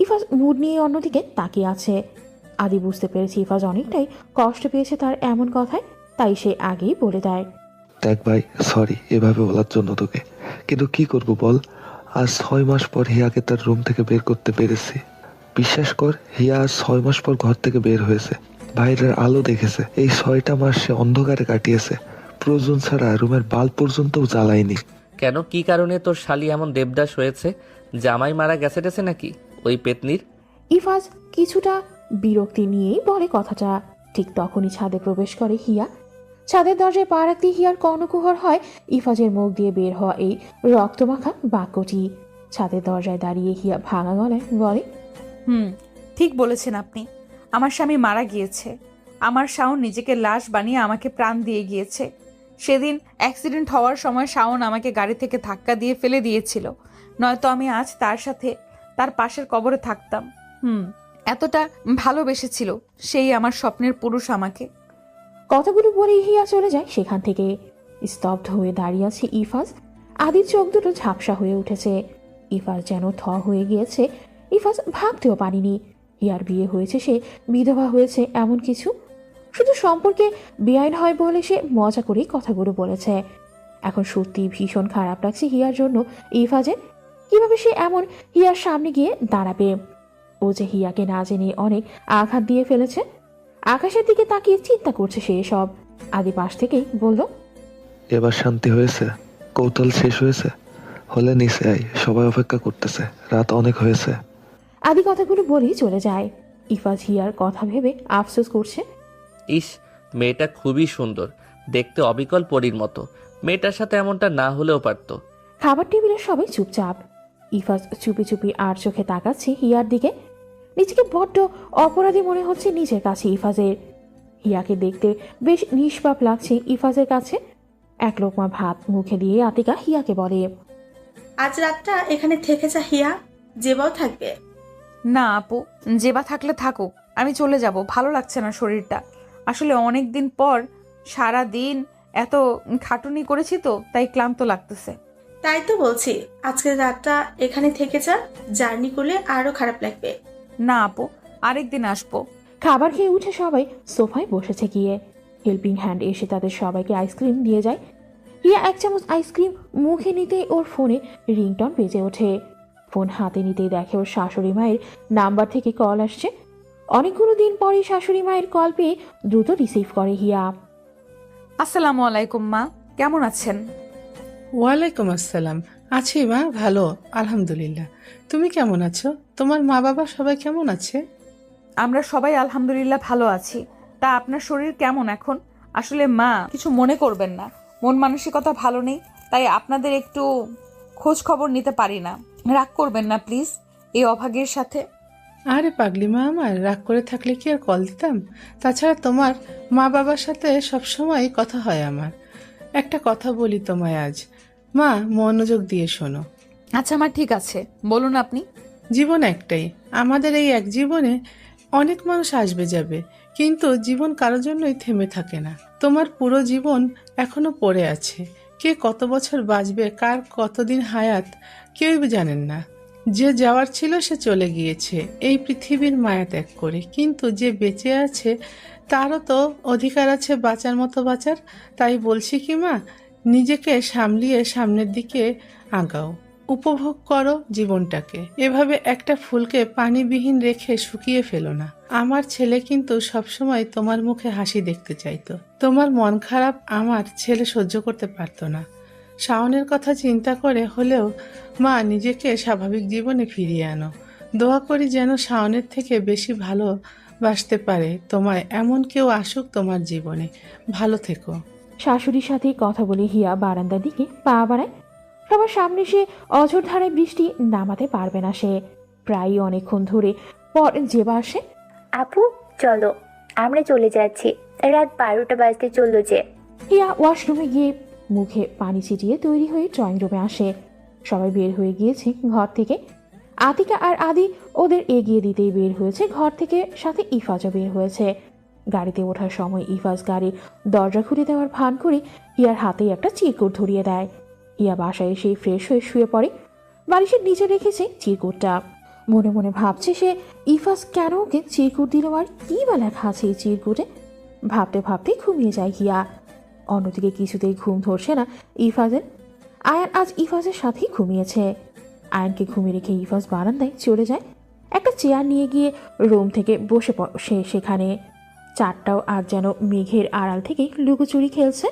ইফাজ মুড নিয়ে অন্যদিকে তাকিয়ে আছে। আদি বুঝতে পেরেছে ইফাজ অনেকটাই কষ্ট পেয়েছে তার এমন কথায়, তাই সে আগেই বলে দেয়, দেখ ভাই, সরি এভাবে বলার জন্য তোকে, কিন্তু কি করব বল, আজ 6 মাস পর হিয়াকে তার রুম থেকে বের করতে পেরেছি। বিশ্বাস কর, হিয়া আজ 6 মাস পর ঘর থেকে বের হয়েছে, বাইরের আলো দেখেছে। এই 6টা মাস সে অন্ধকারে কাটিয়েছে, প্রয়োজন ছাড়া রুমের বাল্ব পর্যন্তও জ্বালায়নি। কেন, কি কারণে তোর শালি এমন দেবদাস হয়েছে? জামাই মারা গেছে টেছে নাকি ওই পেতনির? ইফাজ কিছুটা বিরক্তি নিয়েই বলে কথাটা। ঠিক তখনই ছাদে প্রবেশ করে হিয়া। ছাদের দরজায় পা রাখতে হিয়ার কর্ণকুহর হয় ইফাজের মুখ দিয়ে বের হওয়া এই রক্তমাখা বাক্যটি। ছাদের দরজায় দাঁড়িয়ে হিয়া ভাঙা গলায় বলে, ঠিক বলেছেন আপনি, আমার স্বামী মারা গিয়েছে। আমার শাওন নিজেকে লাশ বানিয়ে আমাকে প্রাণ দিয়ে গিয়েছে। সেদিন অ্যাক্সিডেন্ট হওয়ার সময় শাওন আমাকে গাড়ি থেকে ধাক্কা দিয়ে ফেলে দিয়েছিল, নয়তো আমি আজ তার সাথে তার পাশের কবরে থাকতাম। এতটা ভালোবেসেছিল সেই আমার স্বপ্নের পুরুষ আমাকে। কথাগুলো বলে হিয়া চলে যায় সেখান থেকে। স্তব্ধ হয়ে দাঁড়িয়ে আছে ইফাজ। আদির চোখ দুটো ঝাপসা হয়ে উঠেছে। ইফাজ যেন থ হয়ে গিয়েছে। ইফাজ ভাবতেও পারেনি হিয়ার বিয়ে হয়েছে, সে বিধবা হয়েছে এমন কিছু। শুধু সম্পর্কে বেআইন হয় বলে সে মজা করেই কথাগুলো বলেছে। এখন সত্যি ভীষণ খারাপ লাগছে হিয়ার জন্য ইফাজের। কিভাবে সে এমন হিয়ার সামনে গিয়ে দাঁড়াবে? ও যে হিয়াকে না জেনে অনেক আঘাত দিয়ে ফেলেছে। আকাশের দিকে তাকিয়ে চিন্তা করছে সে সব। আদি পাশ থেকেই বলল, এবার শান্তি হয়েছে? কৌতূহল শেষ হয়েছে? হলে নিচে আয়, সবাই অপেক্ষা করতেছে, রাত অনেক হয়েছে। আদি কথাগুলো বলেই চলে যায়। ইফাজ হিয়ার কথা ভেবে আফসোস করছে। ইস, মেয়েটা খুবই সুন্দর, দেখতে অবিকল পরীর মতো। মেয়েটার সাথে এমনটা না হলেও পারতো। খাবার টেবিলে সবাই চুপচাপ। ইফাজ চুপি চুপি আর চোখে তাকাচ্ছে হিয়ার দিকে। নিজেকে বড্ড অপরাধী মনে হচ্ছে নিজের কাছে ইফাজের। হিয়াকে দেখতে বেশ নিষ্পাপ লাগছে ইফাজের কাছে। এক লোকমা ভাত মুখে দিয়ে আতিকা হিয়াকে বলে, আজ রাতটা এখানে থেকে যা হিয়া, জেবাও থাকবে। না আপু, জেবা থাকলে থাকুক, আমি চলে যাব, ভালো লাগছে না শরীরটা। আসলে অনেক দিন পর সারা দিন এত খাটুনি করেছি তো, তাই ক্লান্ত লাগতেছে। তাই তো বলছি, আজকের রাতটা এখানে থেকে যা, জার্নি করলে আরো খারাপ লাগবে। না আপু, আরেকদিন আসবো। খাবার খেয়ে উঠে সবাই সোফায় বসেছে গিয়ে। হেল্পিং হ্যান্ড এসে তাদের সবাইকে আইসক্রিম দিয়ে যায়। হিয়া এক চামচ আইসক্রিম মুখে নিতেই ওর ফোনে রিংটন বেজে ওঠে। ফোন হাতে নিতেই দেখে ওর শাশুড়ি মায়ের নাম্বার থেকে কল আসছে। অনেকগুলো দিন পরে শাশুড়ি মায়ের কল পেয়ে দ্রুত রিসিভ করে হিয়া। আসসালামু আলাইকুম মা, কেমন আছেন? ওয়ালাইকুম আসসালাম। আছি মা, ভালো আলহামদুলিল্লাহ। তুমি কেমন আছো? তোমার মা বাবা সবাই কেমন আছে? আমরা সবাই আলহামদুলিল্লাহ ভালো আছি। তা আপনার শরীর কেমন এখন? আসলে মা, কিছু মনে করবেন না, মন মানসিকতা ভালো নেই, তাই আপনাদের একটু খোঁজ খবর নিতে পারি না। রাগ করবেন না প্লিজ এই অভাগের সাথে। আরে পাগলি মা আমার, রাগ করে থাকলে কি আর কল দিতাম? তাছাড়া তোমার মা বাবার সাথে সবসময় কথা হয় আমার। একটা কথা বলি তোমায় আজ, মা মনোযোগ দিয়ে শোনো। আচ্ছা মা, ঠিক আছে, বলুন আপনি। জীবন একটাই, আমাদের এই এক জীবনে অনেক মানুষ আসবে যাবে, কিন্তু জীবন কারোর জন্যই থেমে থাকে না। তোমার পুরো জীবন এখনো পড়ে আছে। কে কত বছর বাঁচবে, কার কতদিন হায়াত, কেউই জানেন না। যে যাওয়ার ছিল সে চলে গিয়েছে এই পৃথিবীর মায়া ত্যাগ করে, কিন্তু যে বেঁচে আছে তারও তো অধিকার আছে বাঁচার মতো বাঁচার। তাই বলছি কি মা, নিজেকে সামলিয়ে সামনের দিকে আগাও, উপভোগ করো জীবনটাকে। এভাবে একটা ফুলকে পানিবিহীন রেখে শুকিয়ে ফেলো না। আমার ছেলে কিন্তু সবসময় তোমার মুখে হাসি দেখতে চাইতো। তোমার মন খারাপ আমার ছেলে সহ্য করতে পারতো না। শাওনের কথা চিন্তা করে হলেও মা নিজেকে স্বাভাবিক জীবনে ফিরিয়ে আনো। দোয়া করি যেন শাওনের থেকে বেশি ভালোবাসতে পারে তোমায় এমন কেউ আসুক তোমার জীবনে। ভালো থেকো। শাশুড়ির সাথে কথা বলে হিয়া বারান্দার দিকে পা বাড়ায়। সবার সামনে সে অঝোর ধারায় বৃষ্টি নামাতে পারবে না সে। প্রায় অনেকক্ষণ ধরে পর জেবা আসে। আপু চলো, আমরা চলে যাচ্ছি, রাত 12টা বাজতে চললো যে। হিয়া ওয়াশরুমে গিয়ে মুখে পানি ছিটিয়ে তৈরি হয়ে ড্রয়িং রুমে আসে। সবাই বের হয়ে গিয়েছে ঘর থেকে। আতিকা আর আদি ওদের এগিয়ে দিতেই বের হয়েছে ঘর থেকে, সাথে ইফাজও বের হয়েছে। গাড়িতে ওঠার সময় ইফাজ গাড়ির দরজা খুলে দেওয়ার ভান করে হিয়ার হাতে একটা চিরকুট ধরিয়ে দেয়। হিয়া বাসায় এসে ফ্রেশ হয়ে শুয়ে পড়ে। বালিশের নিচে রেখেছে চিরকুটটা। মনে মনে ভাবছে সে ইফাজ কেন ওকে চিরকুট দিল আর কি বা লেখা আছে এই চিরকুটে। ভাবতে ভাবতে ঘুমিয়ে যায় হিয়া। অন্যদিকে কিছুতেই ঘুম ধরছে না ইফাজের। আয়ান আজ ইফাজের সাথেই ঘুমিয়েছে। আয়ানকে ঘুমিয়ে রেখে ইফাজ বারান্দায় চলে যায়। একটা চেয়ার নিয়ে গিয়ে রুম থেকে বসে সে সেখানে। চারটাও আজ যেন মেঘের আড়াল থেকে লুকোচুরি খেলছে।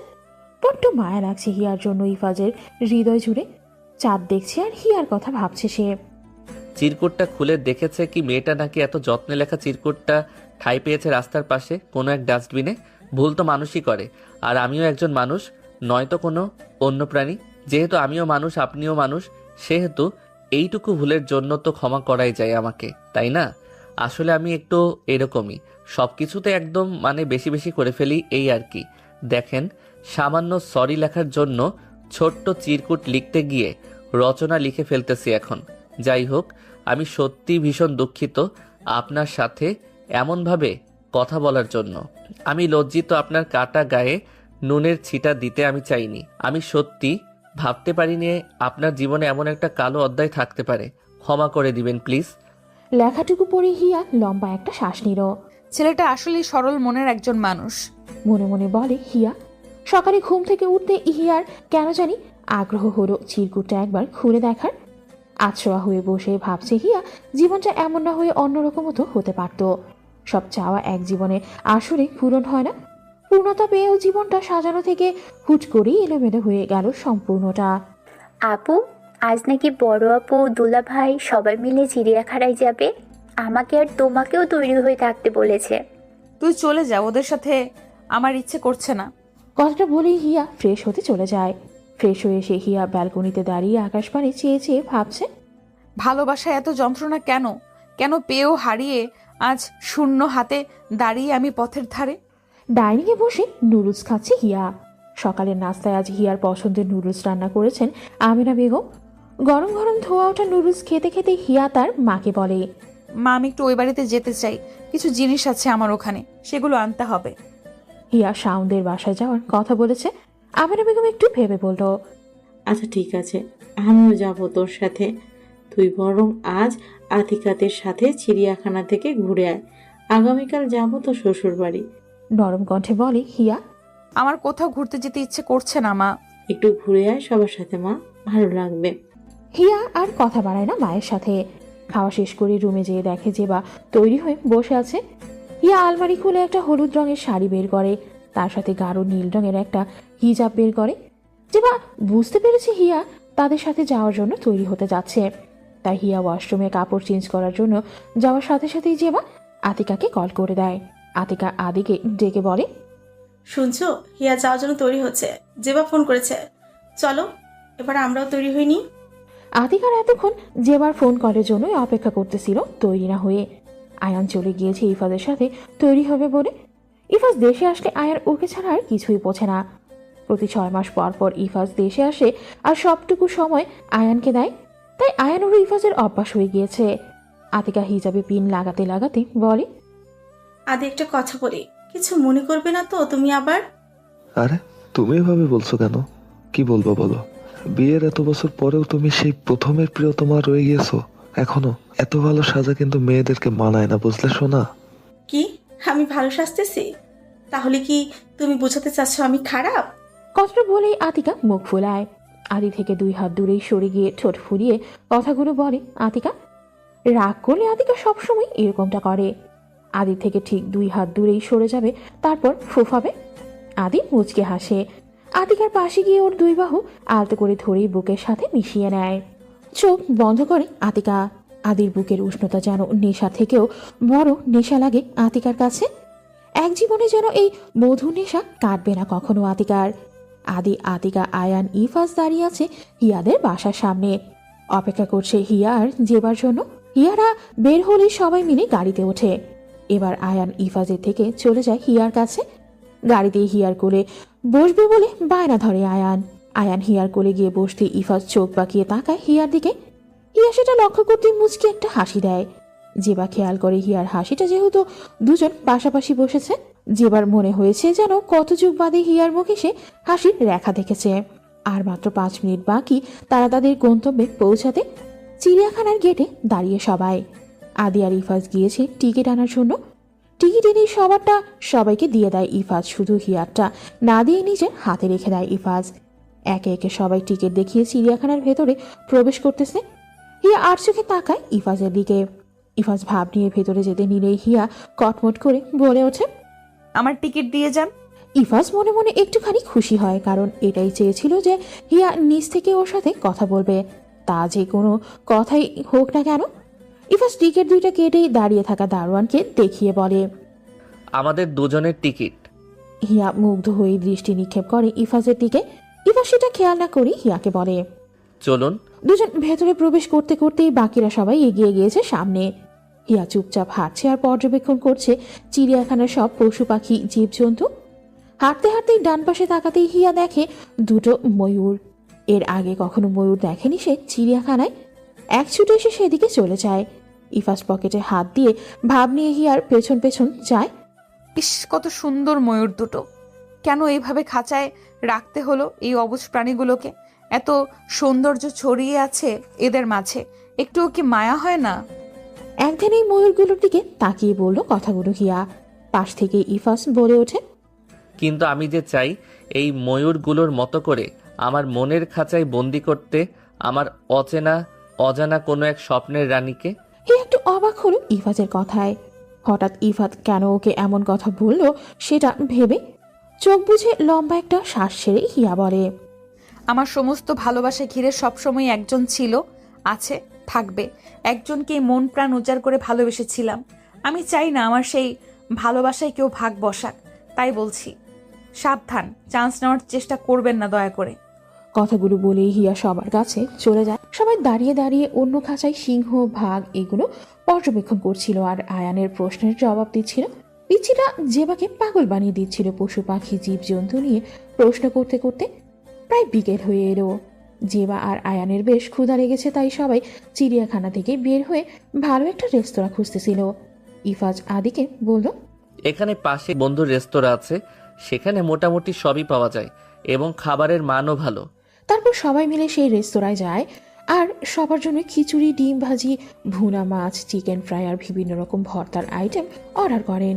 বড্ড মায়া লাগছে হিয়ার জন্য ইফাজের হৃদয় জুড়ে। চাঁদ দেখছে আর হিয়ার কথা ভাবছে সে। চিরকুটটা খুলে দেখেছে কি মেয়েটা নাকি এত যত্নে লেখা চিরকুটটা ঠাঁই পেয়েছে রাস্তার পাশে কোনো এক ডাস্টবিনে। ভুল তো মানুষই করে, আর আমিও একজন মানুষ, নয়তো কোনো অন্য প্রাণী। যেহেতু আমিও মানুষ, আপনিও মানুষ, সেহেতু এইটুকু ভুলের জন্য তো ক্ষমা করাই যায় আমাকে, তাই না? আসলে আমি একটু এরকমই, সব কিছুতে একদম বেশি বেশি করে ফেলি, এই আর কি। দেখেন, সামান্য সরি লেখার জন্য ছোট্ট চিরকুট লিখতে গিয়ে রচনা লিখে ফেলতেছি এখন। যাই হোক, আমি সত্যি ভীষণ দুঃখিত আপনার সাথে এমনভাবে কথা বলার জন্য। আমি লজ্জিত আপনার কাটা গায়ে নুনের ছিটা দিতে আমি চাইনি। আমি সত্যি ভাবতে পারিনি আপনার জীবনে এমন একটা কালো অধ্যায় থাকতে পারে। ক্ষমা করে দিবেন প্লিজ। লেখাটুকু পড়ে হিয়া লম্বা একটা শ্বাস নিল। ছেলেটা আসলেই সরল মনের একজন মানুষ, মনে মনে বলে হিয়া। সকালে ঘুম থেকে উঠতে হিয়ার কেন জানি আগ্রহ হলো চিরকুটটা একবার খুলে দেখার। আছোয়া হয়ে বসে ভাবছে হিয়া, জীবনটা এমন না হয়ে অন্যরকম তো হতে পারত। সব চাওয়া এক জীবনে আসলে পূরণ হয় না। পূর্ণতা পেয়েও জীবনটা সাজানো থেকে হুট করেই এলোমেলো হয়ে গেল সম্পূর্ণটা। আপু আজ নাকি বড় আপু, দুলা ভাই সবাই মিলে চিড়িয়াখানায় যাবে। আমাকে আর তোমাকেও তৈরি হয়ে থাকতে বলেছে। তুই চলে যা, ওদের সাথে আমার ইচ্ছে করছে না। কথাটা বলেই হিয়া ফ্রেশ হতে চলে যায়। ফ্রেশ হয়ে এসে হিয়া ব্যালকনিতে দাঁড়িয়ে আকাশপানে চেয়ে চেয়ে ভাবছে, ভালোবাসায় এত যন্ত্রণা কেন? কেন পেয়েও হারিয়ে আজ শূন্য হাতে দাঁড়িয়ে আমি পথের ধারে? ডাইনিংয়ে বসে নুডলস খাচ্ছে হিয়া। সকালের নাস্তায় আজ হিয়ার পছন্দের নুডলস রান্না করেছেন আমিনা বেগম। গরম গরম ধোয়া ওঠা নুডলস খেতে খেতে হিয়া তার মাকে বলে, মা আমি একটু ওই বাড়িতে যেতে চাই, কিছু জিনিস আছে আমার ওখানে, সেগুলো আনতে হবে। হিয়া শাওনদের বাসায় যাওয়ার কথা বলেছে। আমিনা বেগম একটু ভেবে বলল, আচ্ছা ঠিক আছে, আমিও যাব তোর সাথে। তুই বরং আজ আতিকাদের সাথে চিড়িয়াখানা থেকে ঘুরে আয়। আগামীকাল যাব তো শ্বশুর বাড়ি। নরম কণ্ঠে বলে হিয়া। আমার কোথাও ঘুরতে যেতে ইচ্ছে করছে না মা। একটু ঘুরে আয় সবার সাথে মা, ভালো লাগবে। হিয়া আর কথা বাড়ায় না মায়ের সাথে। খাওয়া শেষ করে রুমে যেয়ে দেখে জেবা তৈরি হয়ে বসে আছে। হিয়া আলমারি খুলে একটা হলুদ রঙের শাড়ি বের করে, তার সাথে গাঢ় নীল রঙের একটা হিজাব বের করে। জেবা বুঝতে পেরেছে হিয়া তাদের সাথে যাওয়ার জন্য তৈরি হতে যাচ্ছে। তাই হিয়া ওয়াশরুমে কাপড় চেঞ্জ করার জন্য যাওয়ার সাথে সাথেই জেবা আতিকাকে কল করে দেয়। আতিকা আদিকে ডেকে বলে, শুনছো, হিয়া যাওয়ার জন্য তৈরি হচ্ছে, জেবা ফোন করেছে, চলো এবার আমরাও তৈরি হইনি। আতিকার এতক্ষণ জেবার ফোন কলের জন্যই অপেক্ষা করতেছিল তৈরি না হয়ে। আয়ান চলে গিয়েছে ইফাজের সাথে তৈরি হবে বলে। ইফাজ দেশে আসলে আয়ান ওকে ছাড়া আর কিছুই বোঝে না। প্রতি 6 মাস পর পর ইফাজ দেশে আসে আর সবটুকু সময় আয়ানকে দেয়। তাই আয়ান ও ইফাজের অভ্যাস হয়ে গিয়েছে। আতিকা হিজাবে পিন লাগাতে লাগাতে বলে, আদি একটা কথা বলি, কিছু মনে করবে না তো তুমি আবার? আরে তুমি এভাবে বলছো কেন? কি বলবো বলো? বিয়ের এত বছর পরেও তুমি সেই প্রথমের প্রিয়তমা রয়ে গিয়েছো এখনো। এত ভালো সাজা কিন্তু মেয়েদেরকে মানায় না, বুঝলে শোনা? কি আমি ভালো সাজতেছি? তাহলে কি তুমি বোঝাতে চাচ্ছ আমি খারাপ? কথাটা বলেই আতিকা মুখ ফুলায়। আদি থেকে 2 হাত দূরেই সরে গিয়ে ঠোঁট ফুলিয়ে কথাগুলো বলে আতিকা। রাগ করলে আতিকা সবসময় এরকমটা করে। আদি থেকে ঠিক 2 হাত দূরেই সরে যাবে, তারপর ফুফাবে। আদি মুচকে হাসে। আতিকার পাশে গিয়ে ওর 2 বাহু আলতো করে ধরেই বুকের সাথে মিশিয়ে নেয়। চোখ বন্ধ করে আতিকা। আদির বুকের উষ্ণতা যেন নেশা থেকেও বড় নেশা লাগে আতিকার কাছে। এক জীবনে যেন এই মধু নেশা কাটবে না কখনো আতিকার। আদি, আতিকা, আয়ান, ইফাজ দাঁড়িয়ে আছে হিয়াদের বাসার সামনে। অপেক্ষা করছে হিয়ার যেবার জন্য। হিয়ারা বের হলে সবাই মিলে গাড়িতে ওঠে। এবার আয়ান ইফাজের থেকে চলে যায় হিয়ার কাছে। গাড়িতে হিয়ার কোলে বসবে বলে বায়না ধরে আয়ান। আয়ান হিয়ার কোলে গিয়ে বসতে ইফাজ চোখ বাঁকিয়ে তাকায় হিয়ার দিকে। হিয়া সেটা লক্ষ্য করতে মুচকি একটা হাসি দেয়। জেবা খেয়াল করে হিয়ার হাসিটা যেহেতু দুজন পাশাপাশি বসেছে, জেবার মনে হয়েছে যেন কত যুগ বাদে হিয়ার মুখে সে হাসির রেখা দেখেছে। আর মাত্র 5 মিনিট বাকি তারা তাদের গন্তব্যে পৌঁছাতে। চিড়িয়াখানার গেটে দাঁড়িয়ে সবাই। আদি আর ইফাজ গিয়েছে টিকিট আনার জন্য। টিকিট এনে সবারটা সবাইকে দিয়ে দেয় ইফাজ, শুধু হিয়ারটা না দিয়ে নিজের হাতে রেখে দেয় ইফাজ। একে একে সবাই টিকিট দেখিয়ে চিড়িয়াখানার ভেতরে প্রবেশ করতেছে। হিয়া আর চোখে তাকায় ইফাজের দিকে। ইফাজ ভাব নিয়ে ভেতরে যেতে নিলেই হিয়া কটমট করে বলে ওঠে, আমার টিকিট দিয়ে যান। ইফাজ মনে মনে একটুখানি খুশি হয়, কারণ এটাই চেয়েছিল যে হিয়া নিজ থেকে ওর সাথে কথা বলবে, তা যে কোনো কথাই হোক না কেন। ইফাজ টিকিট 2টা কেটেই দাঁড়িয়ে থাকা দারোয়ানকে দেখিয়ে বলে, আমাদের দুজনের টিকিট। হিয়া মুগ্ধ হয়ে দৃষ্টি নিক্ষেপ করে ইফাজের দিকে। ইফাজ সেটা খেয়াল না করে হিয়াকে বলে, চলুন। দুজন ভেতরে প্রবেশ করতে করতেই বাকিরা সবাই এগিয়ে গিয়েছে সামনে। হিয়া চুপচাপ হাঁটছে আর পর্যবেক্ষণ করছে চিড়িয়াখানার সব পশু পাখি জীবজন্তু। হাঁটতে হাঁটতেই ডান পাশে তাকাতেই হিয়া দেখে 2টো ময়ূর। এর আগে কখনো ময়ূর দেখেনি সে চিড়িয়াখানায়। এক ছুটে এসে সেদিকে চলে যায়। ইফাজ পকেটে হাত দিয়ে ভাব নিয়ে হিয়ার পেছন পেছন যায়। ইস, কত সুন্দর ময়ূর দুটো। কেন এইভাবে খাঁচায় রাখতে হলো এই অবুঝ প্রাণীগুলোকে? এত সৌন্দর্য ছড়িয়ে আছে এদের মাঝে, একটুও কি মায়া হয় না? একদিন এই ময়ূরগুলোর দিকে তাকিয়ে বলল কথাগুলো হিয়া। পাশ থেকে ইফাজ বলে ওঠে, কিন্তু আমি যে চাই এই ময়ূরগুলোর মতো করে আমার মনের খাঁচায় বন্দি করতে আমার অজানা কোনো এক স্বপ্নের রানীকে। হিয়া একটু অবাক হলো ইফাজের কথায়। হঠাৎ ইফাজ কেন ওকে এমন কথা বলল সেটা ভেবে চোখ বুঝে লম্বা একটা শ্বাস ছেড়ে হিয়া বলে, আমার সমস্ত ভালোবাসা ঘিরে সবসময় একজন ছিল, আছে, থাকবে। একজনকে মন প্রাণ উজাড় করে ভালোবেসেছিলাম। আমি চাই না আমার সেই ভালোবাসায় কেউ ভাগ বসাক। তাই বলছি, সাবধান, চান্স নেওয়ার চেষ্টা করবেন না দয়া করে। কথাগুলো বলেই হিয়া সবার কাছে চলে যায়। সবাই দাঁড়িয়ে দাঁড়িয়ে অন্য খাঁচায় সিংহ, বাঘ এগুলো পর্যবেক্ষণ করছিল আর আয়ানের প্রশ্নের জবাব দিচ্ছিল। পিচ্ছিটা জেবাকে পাগল বানিয়ে দিচ্ছিল পশু পাখি জীবজন্তু নিয়ে প্রশ্ন করতে করতে। প্রায় বিকেল হয়ে এলো। জেবা আর আয়ানের বেশ ক্ষুধা লেগেছে, তাই সবাই চিড়িয়াখানা থেকে বের হয়ে ভালো একটা রেস্তোরাঁ খুঁজতেছিল। ইফাজ আদিকে বলল, এখানে পাশে বন্ধুর রেস্তোরাঁ আছে, সেখানে মোটামুটি সবই পাওয়া যায় এবং খাবারের মানও ভালো। তারপর সবাই মিলে সেই রেস্তোরাঁয় যায় আর সবার জন্য খিচুড়ি, ডিম ভাজি, ভুনা মাছ, চিকেন ফ্রাই আর বিভিন্ন রকম ভর্তার আইটেম অর্ডার করেন।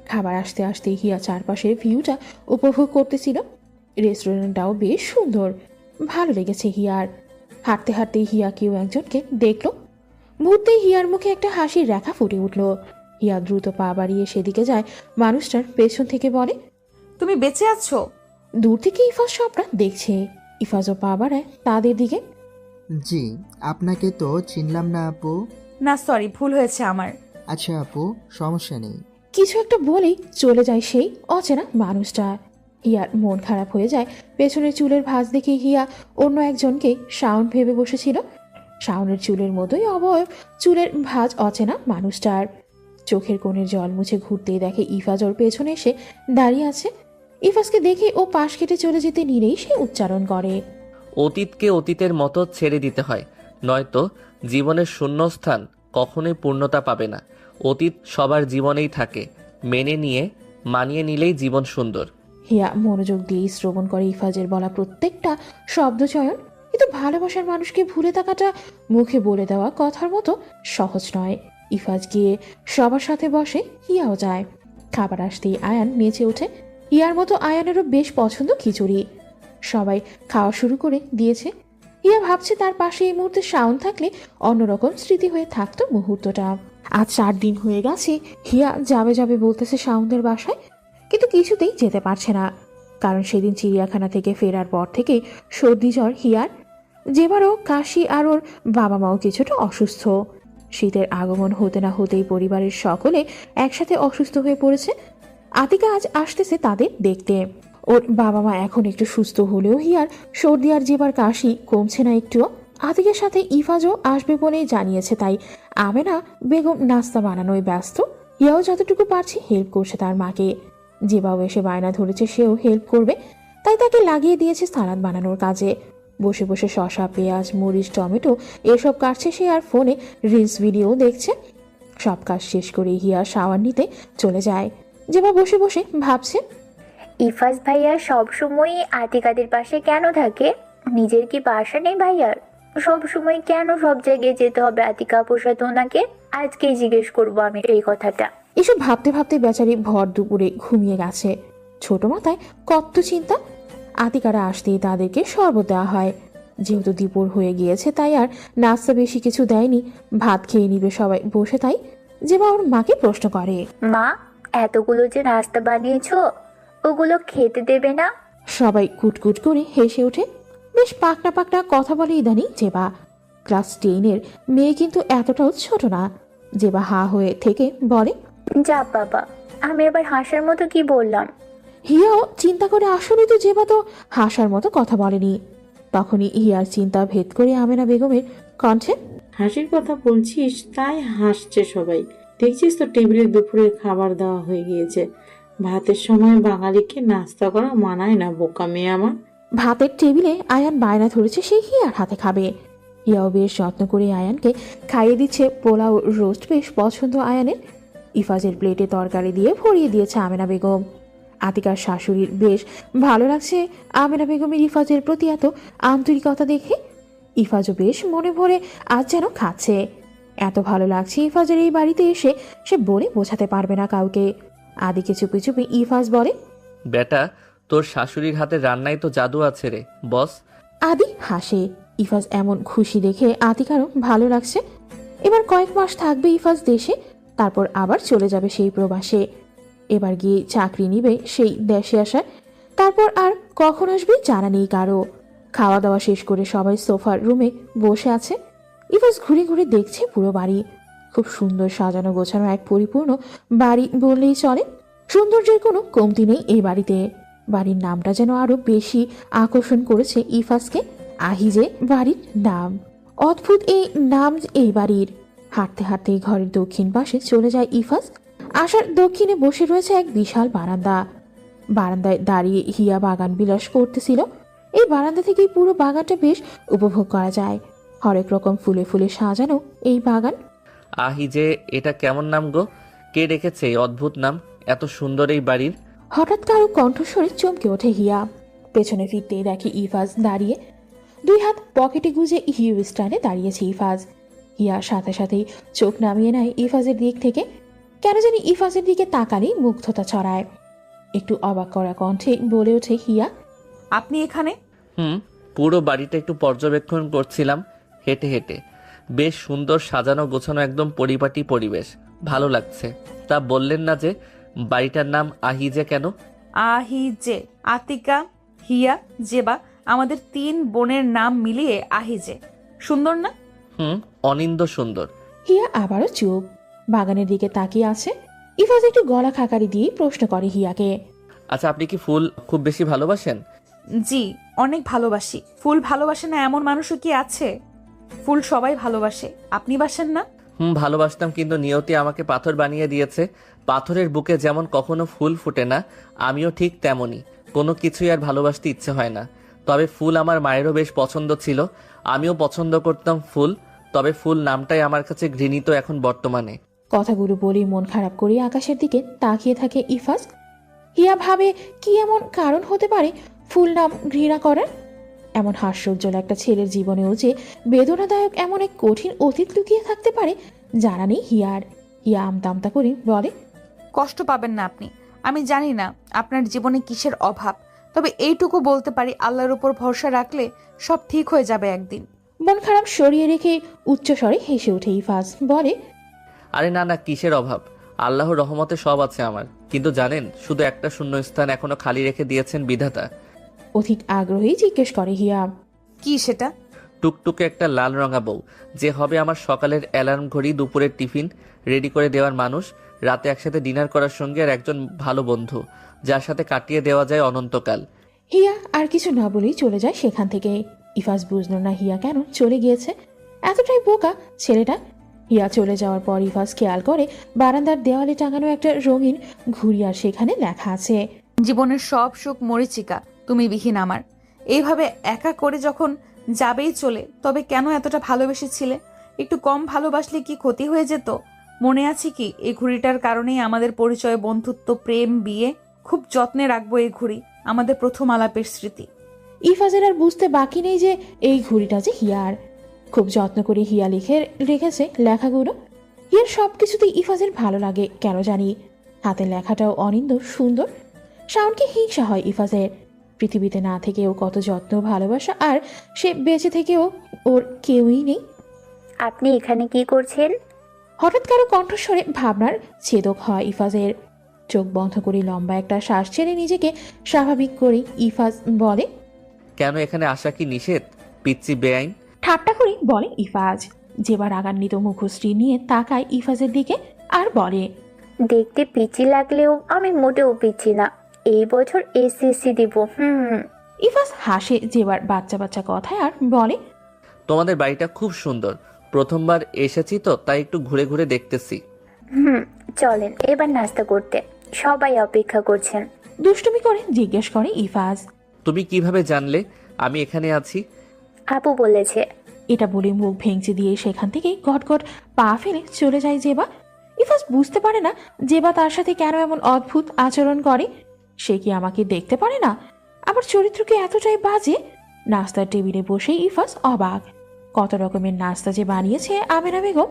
খাবার আসতে আসতে হিয়া চারপাশের ভিউটা উপভোগ করতেছিল। রেস্টুরেন্টটাও বেশ সুন্দর, ভালো লেগেছে হিয়ার। হাঁটতে হাঁটতে হিয়া কেউ একজনকে দেখলো। মুহূর্তেই হিয়ার মুখে একটা হাসির রেখা ফুটে উঠল। হিয়া দ্রুত পা বাড়িয়ে সেদিকে যায়। মানুষটার পেছন থেকে বলে, তুমি বেঁচে আছো? দূর থেকে ইফাজ সবটা দেখছে। ইফাজও পা বাড়ায় তাদের দিকে। জি, আপনাকে তো চিনলাম না আপু। না সরি, ভুল হয়েছে আমার। আচ্ছা আপু, সমস্যা নেই। কিছু একটা বলেই চলে যায় সেই অচেনা মানুষটা। হিয়ার মন খারাপ হয়ে যায়। পেছনের চুলের ভাঁজ দেখে হিয়া অন্য একজনকে শাওন ভেবে বসেছিল। শাওনের চুলের মতোই অবয়ব, চুলের ভাঁজ অচেনা মানুষটার। চোখের কোণের জল মুছে ঘুরতেই দেখে ইফাজ ওর পেছনে এসে দাঁড়িয়ে আছে। ইফাজকে দেখে ও পাশ কেটে চলে যেতে নিলেই সে উচ্চারণ করে, অতীতকে অতীতের মতো ছেড়ে দিতে হয়, নয়তো জীবনের শূন্যস্থান কখনোই পূর্ণতা পাবে না। অতীত সবার জীবনেই থাকে, মেনে নিয়ে মানিয়ে নিলেই জীবন সুন্দর। হিয়া মনোযোগ দিয়ে শ্রবণ করে ইফাজের বলা প্রত্যেকটা শব্দচয়ন। কিন্তু ভালোবাসার মানুষকে ভুলে থাকাটা মুখে বলে দেওয়া কথার মতো সহজ নয়। ইফাজ গিয়ে সবার সাথে বসে, হিয়াও যায়। খাবার আসতেই আয়ান নেচে ওঠে। হিয়ার মতো আয়ানেরও বেশ পছন্দ খিচুড়ি। সবাই খাওয়া শুরু করে দিয়েছে। হিয়া ভাবছে তার পাশে এই মুহূর্তে শাওন থাকলে অন্যরকম স্মৃতি হয়ে থাকতো মুহূর্তটা। আজ 4 দিন হয়ে গেছে হিয়া যাবে যাবে বলতেছে শাওনদের বাসায়, কিন্তু কিছুতেই যেতে পারছে না। কারণ সেদিন চিড়িয়াখানা থেকে ফেরার পর থেকে সর্দি জ্বর হিয়ার, যেবারও কাশি, আর ওর বাবা মাও কিছুটা অসুস্থ। শীতের আগমন হতে না হতেই পরিবারের সকলে একসাথে অসুস্থ হয়ে পড়েছে। আতিকা আজ আসতেছে তাদের দেখতে। ওর বাবা মা এখন একটু সুস্থ হলেও হিয়ার সর্দি আর যেবার কাশি কমছে না একটুও। আতিকের সাথে ইফাজও আসবে বলে জানিয়েছে, তাই আমেনা বেগম নাস্তা বানানোয় ব্যস্ত। হিয়াও যতটুকু পারছে হেল্প করছে তার মাকে। যেবাও এসে বায়না ধরেছে সেও হেল্প করবে, তাই তাকে লাগিয়ে দিয়েছে সালাদ বানানোর কাজে। বসে বসে শসা, পেঁয়াজ, মরিচ, টমেটো এসব কাটছে সে, আর ফোনে রিলস ভিডিও দেখছে। সব কাজ শেষ করে হিয়া শাওয়ার নিতে চলে যায়। যেবা বসে বসে ভাবছে, ইফাজ ভাইয়া সবসময়ই আতিকাদের পাশে কেন থাকে? নিজের কি বাসা নেই ভাইয়ার? সবসময় কেন সব জায়গায় যেতে হবে আতিকা আপুর সাথে ওনাকে? আজকেই জিজ্ঞেস করবো আমি এই কথাটা। এসব ভাবতে ভাবতে বেচারি ভর দুপুরে ঘুমিয়ে গেছে। ছোট মাথায় কত চিন্তা। আতিকারা আসতেই তাদেরকে শরবত দেওয়া হয়। যেহেতু দুপুর হয়ে গিয়েছে তাই আর নাস্তা বেশি কিছু দেয়নি, ভাত খেয়ে নিবে সবাই বসে। তাই যেবা ওর মাকে প্রশ্ন করে, মা, এতগুলো যে নাস্তা বানিয়েছো ওগুলো খেতে দেবে না? সবাই কুটকুট করে হেসে ওঠে। বেশ পাকনা পাকনা কথা বলে ইদানিং যেবা। ক্লাস 10-এর মেয়ে কিন্তু এতটাও ছোট না। যেবা হা হয়ে থেকে বলে, যা বাবা, আমি আবার হাসার মতো কি বললাম? হিয়াও চিন্তা করে, আসলে তো যেবা তো হাসার মতো কথা বলেনি। তখনই হিয়ার চিন্তা ভেদ করে আমেনা বেগমের কণ্ঠে, হাসির কথা বলছিস তাই হাসছে সবাই। দেখছিস তো টেবিলে দুপুরের খাবার দেওয়া হয়ে গিয়েছে। ভাতের সময় বাঙালিকে নাস্তা করা মানায় না, বোকা মেয়ে আমার। ভাতের টেবিলে আয়ান বায়না ধরেছে সে হিয়ার হাতে খাবে। হিয়াও বেশ যত্ন করে আয়ানকে খাইয়ে দিচ্ছে। পোলাও, রোস্ট বেশ পছন্দ আয়ানের। ইফাজের প্লেটে তরকারি দিয়ে ভরিয়ে দিয়েছে আমেনা বেগম। আতিকার শাশুড়ির বেশ ভালো লাগছে আমেনা বেগমের ইফাজের প্রতি এত আন্তরিকতা দেখে। ইফাজও বেশ মনে ভরে আজ যেন খাচ্ছে। এত ভালো লাগছে ইফাজের এই বাড়িতে এসে, সে বলে বোঝাতে পারবে না কাউকে। আদিকে চুপি চুপি ইফাজ বলে, বেটা, তোর শাশুড়ির হাতের রান্নায় তো জাদু আছে রে বস। আদি হাসে। ইফাজ এমন খুশি দেখে আতিকারও ভালো লাগছে। এবার কয়েক মাস থাকবে ইফাজ দেশে, তারপর আবার চলে যাবে সেই প্রবাসে। এবার গিয়ে চাকরি নিবে সেই দেশে আসার। তারপর আর কখন আসবে জানা নেই কারো। খাওয়া দাওয়া শেষ করে সবাই সোফার রুমে বসে আছে। ইফাজ ঘুরে ঘুরে দেখছে পুরো বাড়ি। খুব সুন্দর সাজানো গোছানো এক পরিপূর্ণ বাড়ি বললেই চলে। সৌন্দর্যের কোনো কমতি নেই এই বাড়িতে। বাড়ির নামটা যেন আরো বেশি আকর্ষণ করেছে ইফাজকে। আহিজে বাড়ির নাম। অদ্ভুত এই নাম এই বাড়ির। হাঁটতে হাঁটতে ঘরের দক্ষিণ পাশে চলে যায় ইফাজ। আশার দক্ষিণে বসে রয়েছে এক বিশাল বারান্দা। বারান্দায় দাঁড়িয়ে হিয়া বাগান বিলাস করতেছিল। এই বারান্দা থেকেই পুরো বাগানটা বেশ উপভোগ করা যায়। হরেক রকম ফুলে ফুলে সাজানো এই বাগান। আহি যে, এটা কেমন নাম গো? কে রেখেছে এই অদ্ভুত নাম এত সুন্দর এই বাড়ির? হঠাৎ কারো কণ্ঠস্বরে চমকে ওঠে হিয়া। পেছনে ফিরতেই দেখে ইফাজ দাঁড়িয়ে। 2 হাত পকেটে গুজে হিউ স্টাইলে দাঁড়িয়েছে ইফাজ। হিয়া সাথে সাথেই চোখ নামিয়ে নেয় ইফাজের দিক থেকে। কেন জানি ইফাজের দিকে তাকালেই মুগ্ধতা ছড়ায়। একটু অবাক করা কণ্ঠে বলে ওঠে হিয়া, আপনি এখানে? পুরো বাড়িটা একটু পর্যবেক্ষণ করছিলাম হেঁটে হেঁটে। বেশ সুন্দর সাজানো গোছানো, একদম পরিপাটি পরিবেশ, ভালো লাগছে। তা বললেন না যে বাড়িটার নাম আহিজে কেন? আহিজে, আতিকা, হিয়া, জেবা, আমাদের 3 বোনের নাম মিলিয়ে আহিজে। সুন্দর না? অনিন্দ সুন্দর। হিয়া আবারও চুপ, বাগানের দিকে তাকিয়ে আছে। ইফাজ একটু গলা খাকারি দিয়ে প্রশ্ন করে হিয়াকে, আচ্ছা, আপনি কি ফুল খুব বেশি ভালোবাসেন? জি, অনেক ভালোবাসি। ফুল ভালোবাসে না এমন মানুষও কি আছে? ফুল সবাই ভালোবাসে, আপনি বাসেন না? ভালোবাসতাম, কিন্তু নিয়তি আমাকে পাথর বানিয়ে দিয়েছে। পাথরের বুকে যেমন কখনো ফুল ফুটে না, আমিও ঠিক তেমনই। কোনো কিছুই আর ভালোবাসতে ইচ্ছে হয় না। তবে ফুল আমার মায়েরও বেশ পছন্দ ছিল, আমিও পছন্দ করতাম ফুল। তবে ফুল নামটাই আমার কাছে ঘৃণিত এখন বর্তমানে। কথাগুলো বলেই মন খারাপ করে আকাশের দিকে তাকিয়ে থাকে ইফাজ। হিয়া ভাবে কি এমন কারণ হতে পারে ফুল নাম ঘৃণা করার। এমন হাস্যোজ্জ্বল একটা ছেলের জীবনেও যে বেদনাদায়ক এমন এক কঠিন অতীত লুকিয়ে থাকতে পারে জানা নেই হিয়ার। হিয়া আমতা করে বলে, কষ্ট পাবেন না আপনি। আমি জানি না আপনার জীবনে কিসের অভাব, তবে এইটুকু বলতে পারি আল্লাহর উপর ভরসা রাখলে সব ঠিক হয়ে যাবে একদিন। মন খারাপ সরিয়ে রেখে উচ্চস্বরে হেসে ওঠে ইফাজ, বলে, আরে না না, কিসের অভাব? আল্লাহর রহমতে সব আছে আমার। কিন্তু জানেন, শুধু একটা শূন্যস্থান এখনো খালি রেখে দিয়েছেন বিধাতা। অধিক আগ্রহী জিজ্ঞেস করে হিয়া। কি সেটা? টুকটুকে একটা লাল রঙা বউ, যে হবে আমার সকালের অ্যালার্ম ঘড়ি, দুপুরের টিফিন রেডি করে দেওয়ার মানুষ, রাতে একসাথে ডিনার করার সঙ্গে, আর একজন ভালো বন্ধু যার সাথে কাটিয়ে দেওয়া যায় অনন্তকাল। হিয়া আর কিছু না বলেই চলে যায় সেখান থেকে। ইফাজ বুঝল না হিয়া কেন চলে গিয়েছে, এতটাই বোকা ছেলেটা। হিয়া চলে যাওয়ার পর ইফাজ খেয়াল করে বারান্দার দেওয়ালে টাঙানো একটা রঙিন ঘুড়ি, আর সেখানে লেখা আছে, জীবনের সব সুখ মরীচিকা, তুমি বিহীন আমার। এইভাবে একা করে যখন যাবেই চলে, তবে কেন এতটা ভালোবেসেছিলে? একটু কম ভালোবাসলে কি ক্ষতি হয়ে যেত? মনে আছে কি, এই ঘুড়িটার কারণেই আমাদের পরিচয়, বন্ধুত্ব, প্রেম, বিয়ে। খুব যত্নে রাখবো এই ঘুড়ি, আমাদের প্রথম আলাপের স্মৃতি। ইফাজের আর বুঝতে বাকি নেই যে এই ঘুড়িটা যে হিয়ার। খুব যত্ন করে হিয়া লিখে রেখেছে লেখাগুলো। হিয়ার সবকিছুতেই ইফাজের ভালো লাগে কেন জানি। হাতের লেখাটাও অনিন্দ সুন্দর। শাওনকে হিংসা হয় ইফাজের। পৃথিবীতে না থেকেও কত যত্ন, ভালোবাসা, আর সে বেঁচে থেকেও ওর কেউই নেই। আপনি এখানে কি করছেন? হঠাৎ কারো কণ্ঠস্বরে ভাবনার ছেদক হয় ইফাজের। চোখ বন্ধ করে লম্বা একটা শ্বাস ছেড়ে নিজেকে স্বাভাবিক করে ইফাজ বলে, কেন এখানে আসা কি নিষেধ, পিচ্চি বেআইন? ঠাট্টা করে বলে ইফাজ। যেবার রাগান্বিত মুখশ্রী নিয়ে তাকায় ইফাজের দিকে আর বলে, দেখতে পিচি লাগলেও আমি মোটেও পিচি না। এই বছর এসএসসি দিব। ইফাজ হাসে যেবার বাচ্চা বাচ্চা কথায় আর বলে, তোমাদের বাড়িটা খুব সুন্দর। প্রথমবার এসেছি তো, তাই একটু ঘুরে ঘুরে দেখতেছি। চলেন এবার নাস্তা করতে, সবাই অপেক্ষা করছেন। দুষ্টুমি করে জিজ্ঞেস করে ইফাজ। তুমি কিভাবে জানলে আমি এখানে আছি? আপু বলেছে। এটা বলে মুখ ভেঙচি দিয়ে সেখান থেকে গটগট পা ফেলে চলে যায় জেবা। ইফাজ বুঝতে পারে না জেবা তার সাথে কেন এমন অদ্ভুত আচরণ করে। সে কি আমাকে দেখতে পারে না? আবার চরিত্রকে এতটাই বাজে। নাস্তার টেবিলে বসে ইফাজ অবাক। কত রকমের নাস্তা যে বানিয়েছে আমেনা বেগম।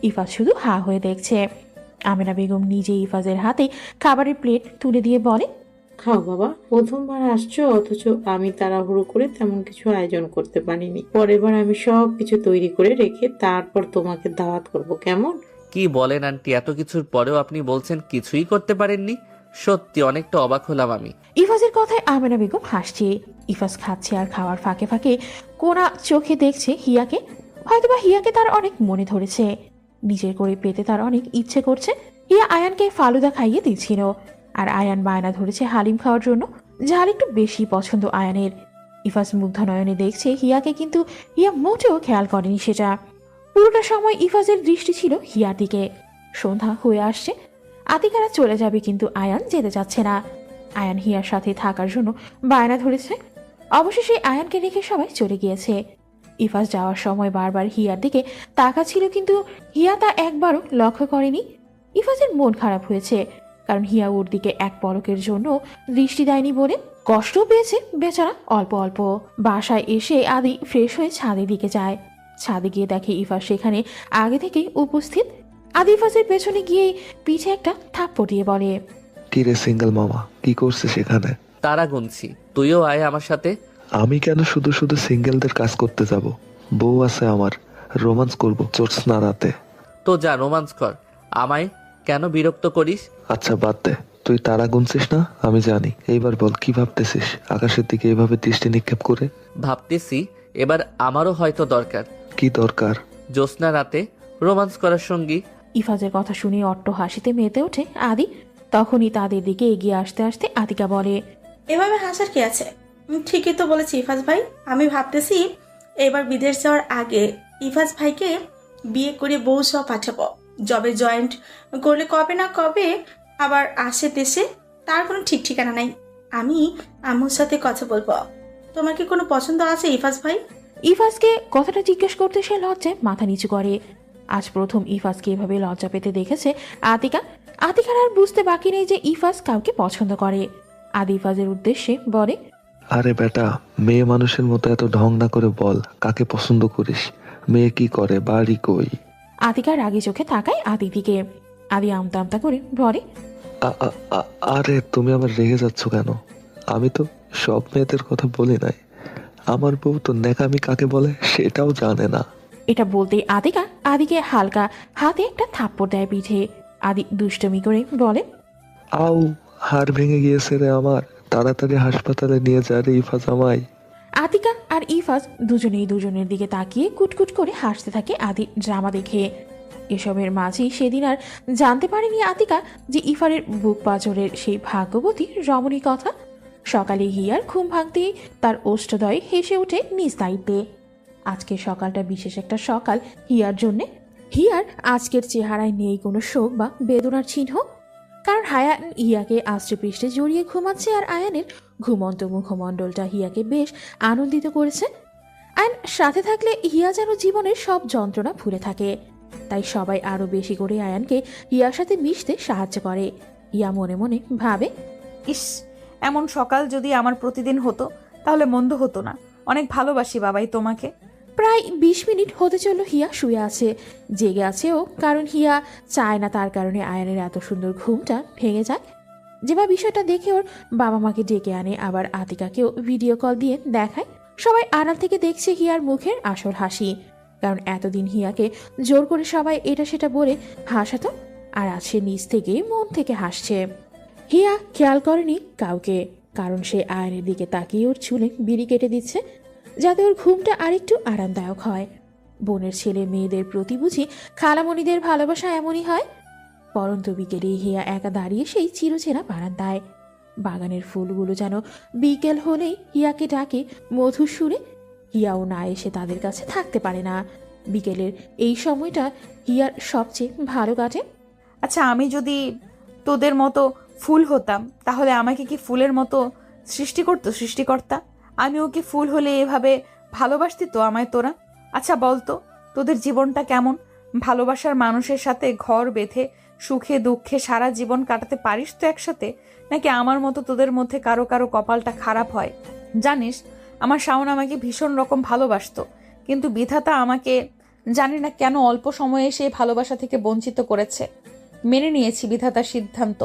ইফাজ শুধু হা হয়ে দেখছে। আমেনা বেগম নিজে ইফাজের হাতে খাবারের প্লেট তুলে দিয়ে বলে, খাও বাবা, প্রথমবার আসছো, অথচ আমি তাড়াহুড়ো করে তেমন কিছু আয়োজন করতে পারিনি। পরের বার আমি সব কিছু তৈরি করে রেখে তারপর তোমাকে দাওয়াত করব, কেমন? কি বলেন আন্টি, এত কিছুর পরেও আপনি বলছেন কিছুই করতে পারেননি? সত্যি অনেকটা অবাক হলাম আমি। ইফাজের কথায় আমেনা বেগম হাসছে। ইফাজ খাচ্ছে আর খাওয়ার ফাঁকে ফাঁকে কোনা চোখে দেখছে হিয়াকে। হয়তোবা হিয়াকে তার অনেক মনে ধরেছে, নিজের করে পেতে তার অনেক ইচ্ছে করছে। হিয়া আয়ানকে ফালুদা খাইয়ে দিচ্ছিল, আর আয়ান বায়না ধরেছে হালিম খাওয়ার জন্য। ঝাল একটু বেশি পছন্দ আয়ানের। ইফাজ মুগ্ধ নয়নে দেখছে হিয়াকে, কিন্তু হিয়া মোটেও খেয়াল করেনি সেটা। পুরোটা সময় ইফাজের দৃষ্টি ছিল হিয়ার দিকে। সন্ধ্যা হয়ে আসছে, আতিকারা চলে যাবে, কিন্তু আয়ান যেতে চাচ্ছে না। আয়ান হিয়ার সাথে থাকার জন্য বায়না ধরেছে। অবশেষে আয়ানকে রেখে সবাই চলে গিয়েছে। ইফাজ যাওয়ার সময় বারবার হিয়ার দিকে তাকাচ্ছিল, কিন্তু হিয়া তা একবারও লক্ষ্য করেনি। ইফাজের মন খারাপ হয়েছে, কারণ হিয়া ওর দিকে এক পলকের জন্য দৃষ্টি দেয়নি বলে। কষ্ট পেয়েছে বেচারা অল্প অল্প। বাসায় এসে আদি ফ্রেশ হয়ে ছাদের দিকে যায়। ছাদে গিয়ে দেখে ইফাজ সেখানে আগে থেকেই উপস্থিত। আদি ইফাজের পেছনে গিয়ে পিঠে একটা থাপ্পড় দিয়ে বলে, কি রে সিঙ্গেল মামা, কি করছিস এখানে? তারা গুনছি, তুইও আয় আমার সাথে। আমি কেন শুধু শুধু সিঙ্গেলদের কাজ করতে যাব? বউ আছে আমার, রোমান্স করব জ্যোৎস্না রাতে। তো যা রোমান্স কর, আমায় কেন বিরক্ত করিস? আচ্ছা বাদ দে, তুই তারা গুনছিস না আমি জানি। এইবার বল কি ভাবতেছিস আকাশের দিকে এভাবে দৃষ্টি নিক্ষেপ করে? ভাবতেছি এবার আমারও হয়তো দরকার। কি দরকার? জ্যোৎস্না রাতে রোমান্স করার সঙ্গী। ইফাজের কথা শুনে অট্ট হাসিতে মেতে ওঠে আদি। তখনই তাদের দিকে এগিয়ে আসতে আসতে আতিকা বলে, এভাবে হাসার কি আছে? ঠিকই তো বলেছি ইফাজ ভাই। আমি ভাবতেছি এবার বিদেশ যাওয়ার আগে ইফাজ ভাইকে বিয়ে করে বউ সহ পাঠাবো। জবে জয়েন্ট করলে কবে না কবে আবার আসে দেশে, তার কোনো ঠিক ঠিকানা নাই। আমি আম্মুর সাথে কথা বলবো। তোমার কি কোনো পছন্দ আছে ইফাজ ভাই? ইফাজকে কথাটা জিজ্ঞেস করতে সে লজ্জায় মাথা নিচু করে। আজ প্রথম ইফাজকে এভাবে লজ্জা পেতে দেখেছে আতিকা। আতিকার আর বুঝতে বাকি নেই যে ইফাজ কাউকে পছন্দ করে। আদি ইফাজের উদ্দেশ্যে বলে, আরে বেটা, মেয়ে মানুষের মতো এত ঢং না করে বল কাকে পছন্দ করিস, মেয়ে কি করে, বাড়ি কই? আতিকা রাগী চোখে তাকায় আদির দিকে। আদি আমতা আমতা করে বলে, আরে তুমি আবার রেগে যাচ্ছ কেন? আমি তো সব মেয়েদের কথা বলি নাই। আমার বউ তো নেকামি কাকে বলে সেটাও জানে না। এটা বলতেই আতিকা আদিকে হালকা হাতে একটা থাপ্পড় দেয় পিঠে। আদি দুষ্টমি করে বলে, আউ, হাড় ভেঙে গিয়েছে রে আমার, তাড়াতাড়ি হাসপাতালে নিয়ে যা রে ইফাজ আমায়। আতিকা আর ইফাজ দুজনেই দুজনের দিকে তাকিয়ে কুটকুট করে হাসতে থাকে আদির ড্রামা দেখে। এসবের মাঝেই সেদিন আর জানতে পারেনি আতিকা যে ইফারের বুক পাঁজরের সেই ভাগ্যবতী রমণী কথা। সকালে হিয়ার ঘুম ভাঙতেই তার ওষ্ঠদয় হেসে ওঠে নিজ দায়িত্বে। আজকের সকালটা বিশেষ একটা সকাল হিয়ার জন্যে। হিয়ার আজকের চেহারায় নেই কোনো শোক বা বেদনার চিহ্ন, কারণ হায়ান হিয়াকে আষ্টে পৃষ্ঠে জড়িয়ে ঘুমাচ্ছে আর আয়ানের ঘুমন্ত মুখমণ্ডলটা হিয়াকে বেশ আনন্দিত করেছে। আয়ান সাথে থাকলে হিয়া যেন জীবনের সব যন্ত্রণা ভুলে থাকে। তাই সবাই আরো বেশি করে আয়ানকে হিয়ার সাথে মিশতে সাহায্য করে। হিয়া মনে মনে ভাবে, ইস, এমন সকাল যদি আমার প্রতিদিন হতো তাহলে মন্দ হতো না। অনেক ভালোবাসি বাবাই তোমাকে। প্রায় 20 মিনিট হতে চলল হিয়া শুয়ে আছে। জেগে আছে ও, কারণ হিয়া চায় না তার কারণে আয়ানের এত সুন্দর ঘুমটা ভেঙে যায়। যেবা বিষয়টা দেখে ওর বাবা মাকে ডেকে আনে, আবার আতিকাকেও ভিডিও কল দিয়ে দেখায়। সবাই আড়াল থেকে দেখছে হিয়ার মুখের আসল হাসি, কারণ এতদিন হিয়াকে জোর করে সবাই এটা সেটা বলে হাসাতো, আর আজ সে নিজ থেকে মন থেকে হাসছে। হিয়া খেয়াল করেনি কাউকে, কারণ সে আয়নের দিকে তাকিয়ে ওর চুলে বিড়ি কেটে দিচ্ছে, যাতে ওর ঘুমটা আরেকটু আরামদায়ক হয়। বোনের ছেলে মেয়েদের প্রতি বুঝি খালামণিদের ভালোবাসা এমনই হয়। পরন্ত বিকেলে হিয়া একা দাঁড়িয়ে সেই চিরচেনা বারান্দায়। বাগানের ফুলগুলো যেন বিকেল হলেই হিয়াকে ডাকে মধুর সুরে। হিয়াও না এসে তাদের কাছে থাকতে পারে না। বিকেলের এই সময়টা হিয়ার সবচেয়ে ভালো কাটে। আচ্ছা, আমি যদি তোদের মতো ফুল হতাম তাহলে আমাকে কি ফুলের মতো সৃষ্টি করতো সৃষ্টিকর্তা? আমিও কি ফুল হলে এভাবে ভালোবাসতি তো আমায় তোরা? আচ্ছা বলতো, তোদের জীবনটা কেমন? ভালোবাসার মানুষের সাথে ঘর বেঁধে সুখে দুঃখে সারা জীবন কাটাতে পারিস তো একসাথে, নাকি আমার মতো তোদের মধ্যে কারো কারো কপালটা খারাপ হয়? জানিস, আমার শাওন আমাকে ভীষণ রকম ভালোবাসতো, কিন্তু বিধাতা আমাকে জানি না কেন অল্প সময়ে সেই ভালোবাসা থেকে বঞ্চিত করেছে। মেনে নিয়েছি বিধাতার সিদ্ধান্ত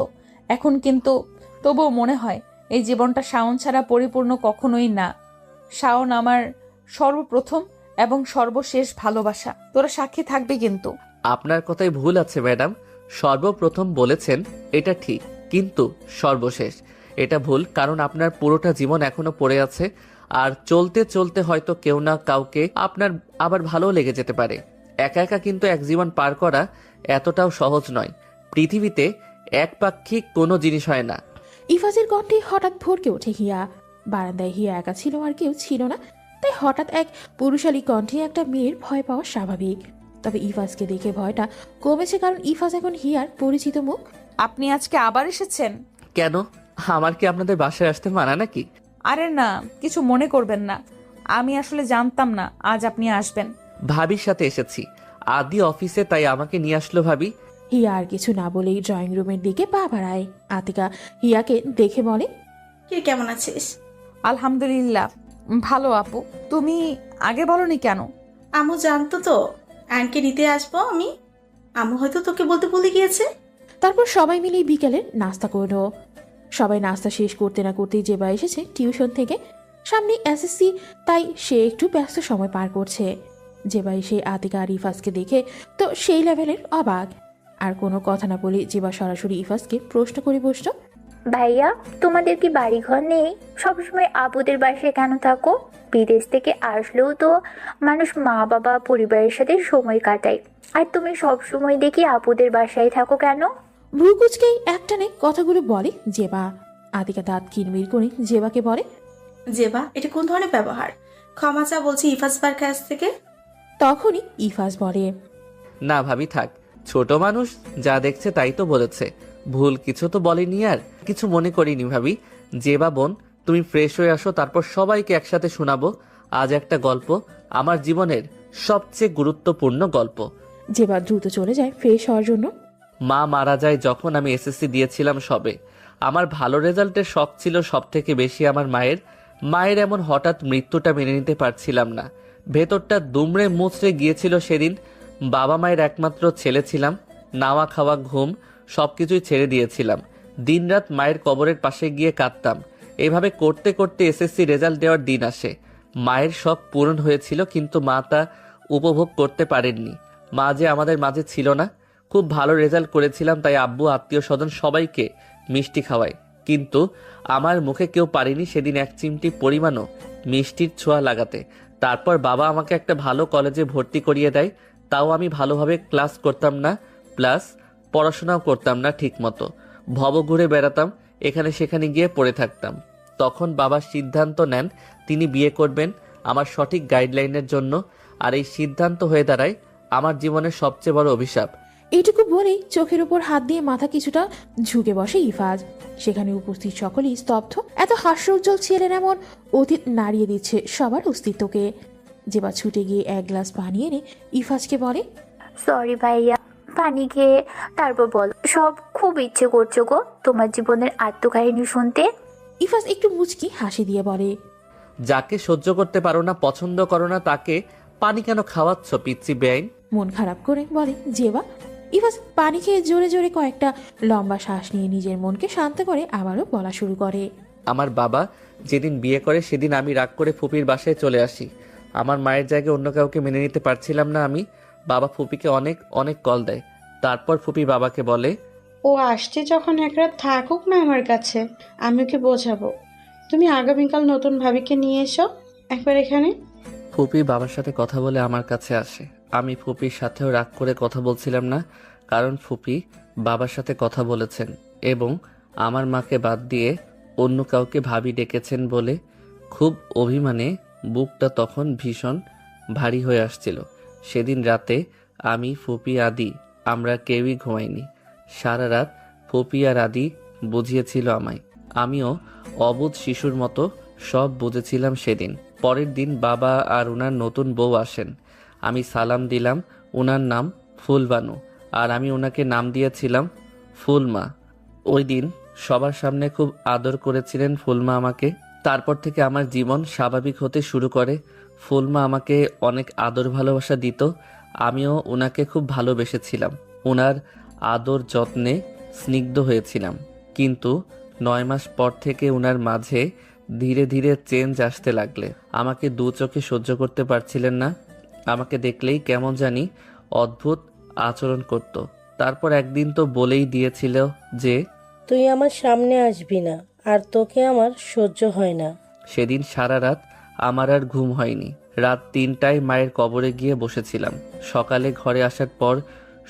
এখন, কিন্তু তবুও মনে হয় এই জীবনটা শাওন ছাড়া পরিপূর্ণ কখনোই না। শাওন আমার সর্বপ্রথম এবং সর্বশেষ ভালোবাসা। তোরা সাক্ষী থাকবি কিন্তু। আপনার কথাই ভুল আছে ম্যাডাম। সর্বপ্রথম বলেছেন এটা ঠিক, কিন্তু সর্বশেষ এটা ভুল, কারণ আপনার পুরোটা জীবন এখনো পড়ে আছে, আর চলতে চলতে হয়তো কেউ না কাউকে আপনার আবার ভালো লেগে যেতে পারে। একা একা কিন্তু এক জীবন পার করা এতটাও সহজ নয়। পৃথিবীতে একপাক্ষিক কোনো জিনিস হয় না। ইফাজের কণ্ঠে হঠাৎ ভরকে ওঠে হিয়া। বারান্দায় হিয়া একা ছিল, আর কেউ ছিল না, তাই হঠাৎ এক পুরুষালী কণ্ঠে একটা মেয়ের ভয় পাওয়া স্বাভাবিক। তবে ইফাজকে দেখে ভয়টা কমেছে, কারণ ইফাজ এখন হিয়ার পরিচিত মুখ। আপনি আজকে আবার এসেছেন? কেন, আমার কি আপনাদের বাসায় আসতে মানা নাকি? আরে না, কিছু মনে করবেন না, আমি আসলে জানতাম না আজ আপনি আসবেন। ভাবির সাথে এসেছি, আদি অফিসে, তাই আমাকে নিয়ে আসলো ভাবি। হিয়া আর কিছু না বলেই ড্রয়িং রুমের দিকে পা বাড়ায়। আতিকা হিয়াকে দেখে বলে, কি কেমন আছিস? আলহামদুলিল্লাহ ভালো আপু, তুমি আগে বলনি কেন? আমু জানতো তো আয়নকে নিতে আসবো আমি। আমু হয়তো তোকে বলতে ভুলে গিয়েছে। তারপর সবাই মিলে বিকেলের নাস্তা করলো। সবাই নাস্তা শেষ করতে না করতেই জেবা এসেছে টিউশন থেকে। সামনে এসএসসি, তাই সে একটু ব্যস্ত সময় পার করছে। জেবা এসে আতিকা আর ইফাজকে দেখে তো সেই লেভেলের অবাক। আর কোনো কথা না বলে জেবা সরাসরি ইফাজকে প্রশ্ন করে বসলো, ভাইয়া, তোমাদের কি বাড়িঘর নেই? সবসময় আবুদের বাসায় কেন থাকো? বিদেশ থেকে আসলেও তো মানুষ মা বাবা পরিবারের সাথে সময় কাটায়, আর তুমি সবসময় দেখি আবুদের বাসায় থাকো কেন? ভ্রুকুচকেই একটানে কথাগুলো বলে জেবা। আতিকা দাঁত কিরমির করে জেবাকে বলে, জেবা, এটা কোন ধরনের ব্যবহার? ক্ষমা চা বলছি ইফাজ বার কাছ থেকে। তখনই ইফাজ বলে, না ভাবি থাক, ছোট মানুষ যা দেখছে তাই তো বলেছে, ভুল কিছু তো বলেনি, আর কিছু মনে করিনি ভাবি। জেবা বোন, তুমি ফ্রেশ হয়ে আসো, তারপর সবাইকে একসাথে শোনাবো আজ একটা গল্প, আমার জীবনের সবচেয়ে গুরুত্বপূর্ণ গল্প। জেবা দ্রুত চলে যায় ফ্রেশ হওয়ার জন্য। মা মারা যায় যখন আমি এসএসসি দিয়েছিলাম সবে। আমার ভালো রেজাল্টের শখ ছিল সব থেকে বেশি আমার মায়ের এমন হঠাৎ মৃত্যুটা মেনে নিতে পারছিলাম না। ভেতরটা দুমড়ে মুচড়ে গিয়েছিল সেদিন। বাবা মায়ের একমাত্র ছেলে ছিলাম। নাওয়া খাওয়া ঘুম সবকিছুই ছেড়ে দিয়েছিলাম। দিনরাত মায়ের কবরের পাশে গিয়ে কাঁদতাম। এভাবে করতে করতে এসএসসি রেজাল্ট দেওয়ার দিন আসে। মায়ের শখ পূরণ হয়েছিল, কিন্তু মা তা উপভোগ করতে পারেননি। মা যে আমাদের মাঝে ছিল না। খুব ভালো রেজাল্ট করেছিলাম, তাই আব্বু আত্মীয় স্বজন সবাইকে মিষ্টি খাওয়ায়, কিন্তু আমার মুখে কেউ পারেনি সেদিন এক চিমটি পরিমাণও মিষ্টির ছোঁয়া লাগাতে। তারপর বাবা আমাকে একটা ভালো কলেজে ভর্তি করিয়ে দেয়, তাও আমি ভালোভাবে ক্লাস করতাম না, প্লাস পড়াশোনাও করতাম না ঠিক মতো। ভব ঘুরে বেড়াতাম, এখানে সেখানে গিয়ে পড়ে থাকতাম। তখন বাবা সিদ্ধান্ত নেন তিনি বিয়ে করবেন আমার সঠিক গাইডলাইনের জন্য, আর এই সিদ্ধান্ত হয়ে দাঁড়ায় আমার জীবনের সবচেয়ে বড় অভিশাপ। এইটুকু বলেই চোখের উপর হাত দিয়ে মাথা কিছুটা ঝুঁকে বসে ইফাজ। সেখানে উপস্থিত সকলেই স্তব্ধ। এত হাস্যোজ্জ্বল ছেলের এমন অতীত নাড়িয়ে দিচ্ছে সবার অস্তিত্বকে। জেবা ছুটে গিয়ে এক গ্লাস পানি এনে ইফাজকে বলে, সরি ভাইয়া, পানি খেয়ে তারপর বল। সব খুব ইচ্ছে করছো গো তোমার জীবনের আত্মকাহিনী শুনতে। ইফাজ একটু মুচকি হাসি দিয়ে বলে, যাকে সহ্য করতে পারো না, পছন্দ করো না, তাকে পানি কেন খাওয়াচ্ছ পিচ্চি বেআইন? মন খারাপ করে বলে জেবা। ইফাজ পানি খেয়ে জোরে জোরে কয়েকটা লম্বা শ্বাস নিয়ে নিজের মনকে শান্ত করে আবারও বলা শুরু করে, আমার বাবা যেদিন বিয়ে করে সেদিন আমি রাগ করে ফুপির বাসায় চলে আসি। আমার মায়ের জায়গায় অন্য কাউকে মেনে নিতে পারছিলাম না আমি। বাবা ফুপিকে অনেক অনেক কল দেয়। তারপর ফুপি বাবাকে বলে, ও আসছে যখন এক রাত থাকুক না আমার কাছে, আমি ওকে বোঝাবো। তুমি আগামীকাল নতুন ভাবিকে নিয়ে এসো একবার এখানে। ফুপি বাবার সাথে কথা বলে আমার কাছে আসে। আমি ফুপির সাথেও রাগ করে কথা বলছিলাম না, কারণ ফুপি বাবার সাথে কথা বলেছেন এবং আমার মাকে বাদ দিয়ে অন্য কাউকে ভাবি ডেকেছেন বলে খুব অভিমানে বুকটা তখন ভীষণ ভারী হয়ে আসছিল। সেদিন রাতে আমি, ফুপি, আদি আমরা কেউই ঘুমাইনি। সারা রাত ফুপি আর আদি বুঝিয়েছিল আমায়। আমিও অবুঝ শিশুর মতো সব বুঝেছিলাম সেদিন। পরের দিন বাবা আর উনার নতুন বউ আসেন। আমি সালাম দিলাম। উনার নাম ফুলবানু, আর আমি ওনাকে নাম দিয়েছিলাম ফুলমা। ওই দিন সবার সামনে খুব আদর করেছিলেন ফুলমা আমাকে। তারপর থেকে আমার জীবন স্বাভাবিক হতে শুরু করে। ফুলমা আমাকে অনেক আদর ভালোবাসা দিত, আমিও ওনাকে খুব ভালোবেসেছিলাম। ওনার আদর যত্নে স্নিগ্ধ হয়েছিলাম। কিন্তু 9 মাস পর থেকে ওনার মাঝে ধীরে ধীরে চেঞ্জ আসতে লাগলে আমাকে দু চোখে সহ্য করতে পারছিলেন না। আমাকে দেখলেই কেমন জানি অদ্ভুত আচরণ করত। তারপর একদিন তো বলেই দিয়েছিল যে, তুই আমার সামনে আসবি না, আর তোকে আমার সহ্য হয় না। সেদিন সারা রাত আমার আর ঘুম হয়নি। রাত 3টায় মায়ের কবরে গিয়ে বসেছিলাম। সকালে ঘরে আসার পর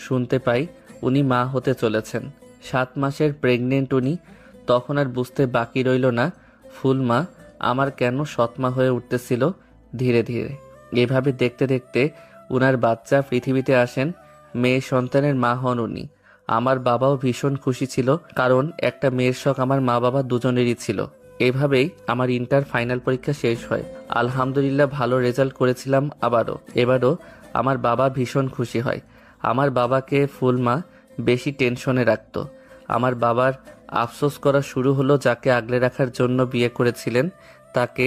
শুনতে পাই উনি মা হতে চলেছেন। 7 মাসের প্রেগনেন্ট উনি। তখন আর বুঝতে বাকি রইল না ফুলমা আমার কেন সৎমা হয়ে উঠতেছিল ধীরে ধীরে। এভাবে দেখতে দেখতে উনার বাচ্চা পৃথিবীতে আসেন। মেয়ে সন্তানের মা হন উনি। আমার বাবাও ভীষণ খুশি ছিল, কারণ একটা মেয়ের শখ আমার মা বাবা দুজনেরই ছিল। এভাবেই আমার ইন্টার ফাইনাল পরীক্ষা শেষ হয়। আলহামদুলিল্লাহ ভালো রেজাল্ট করেছিলাম এবারও আমার বাবা ভীষণ খুশি হয়। আমার বাবাকে ফুলমা বেশি টেনশনে রাখত। আমার বাবার আফসোস করা শুরু হলো, যাকে আগলে রাখার জন্য বিয়ে করেছিলেন তাকে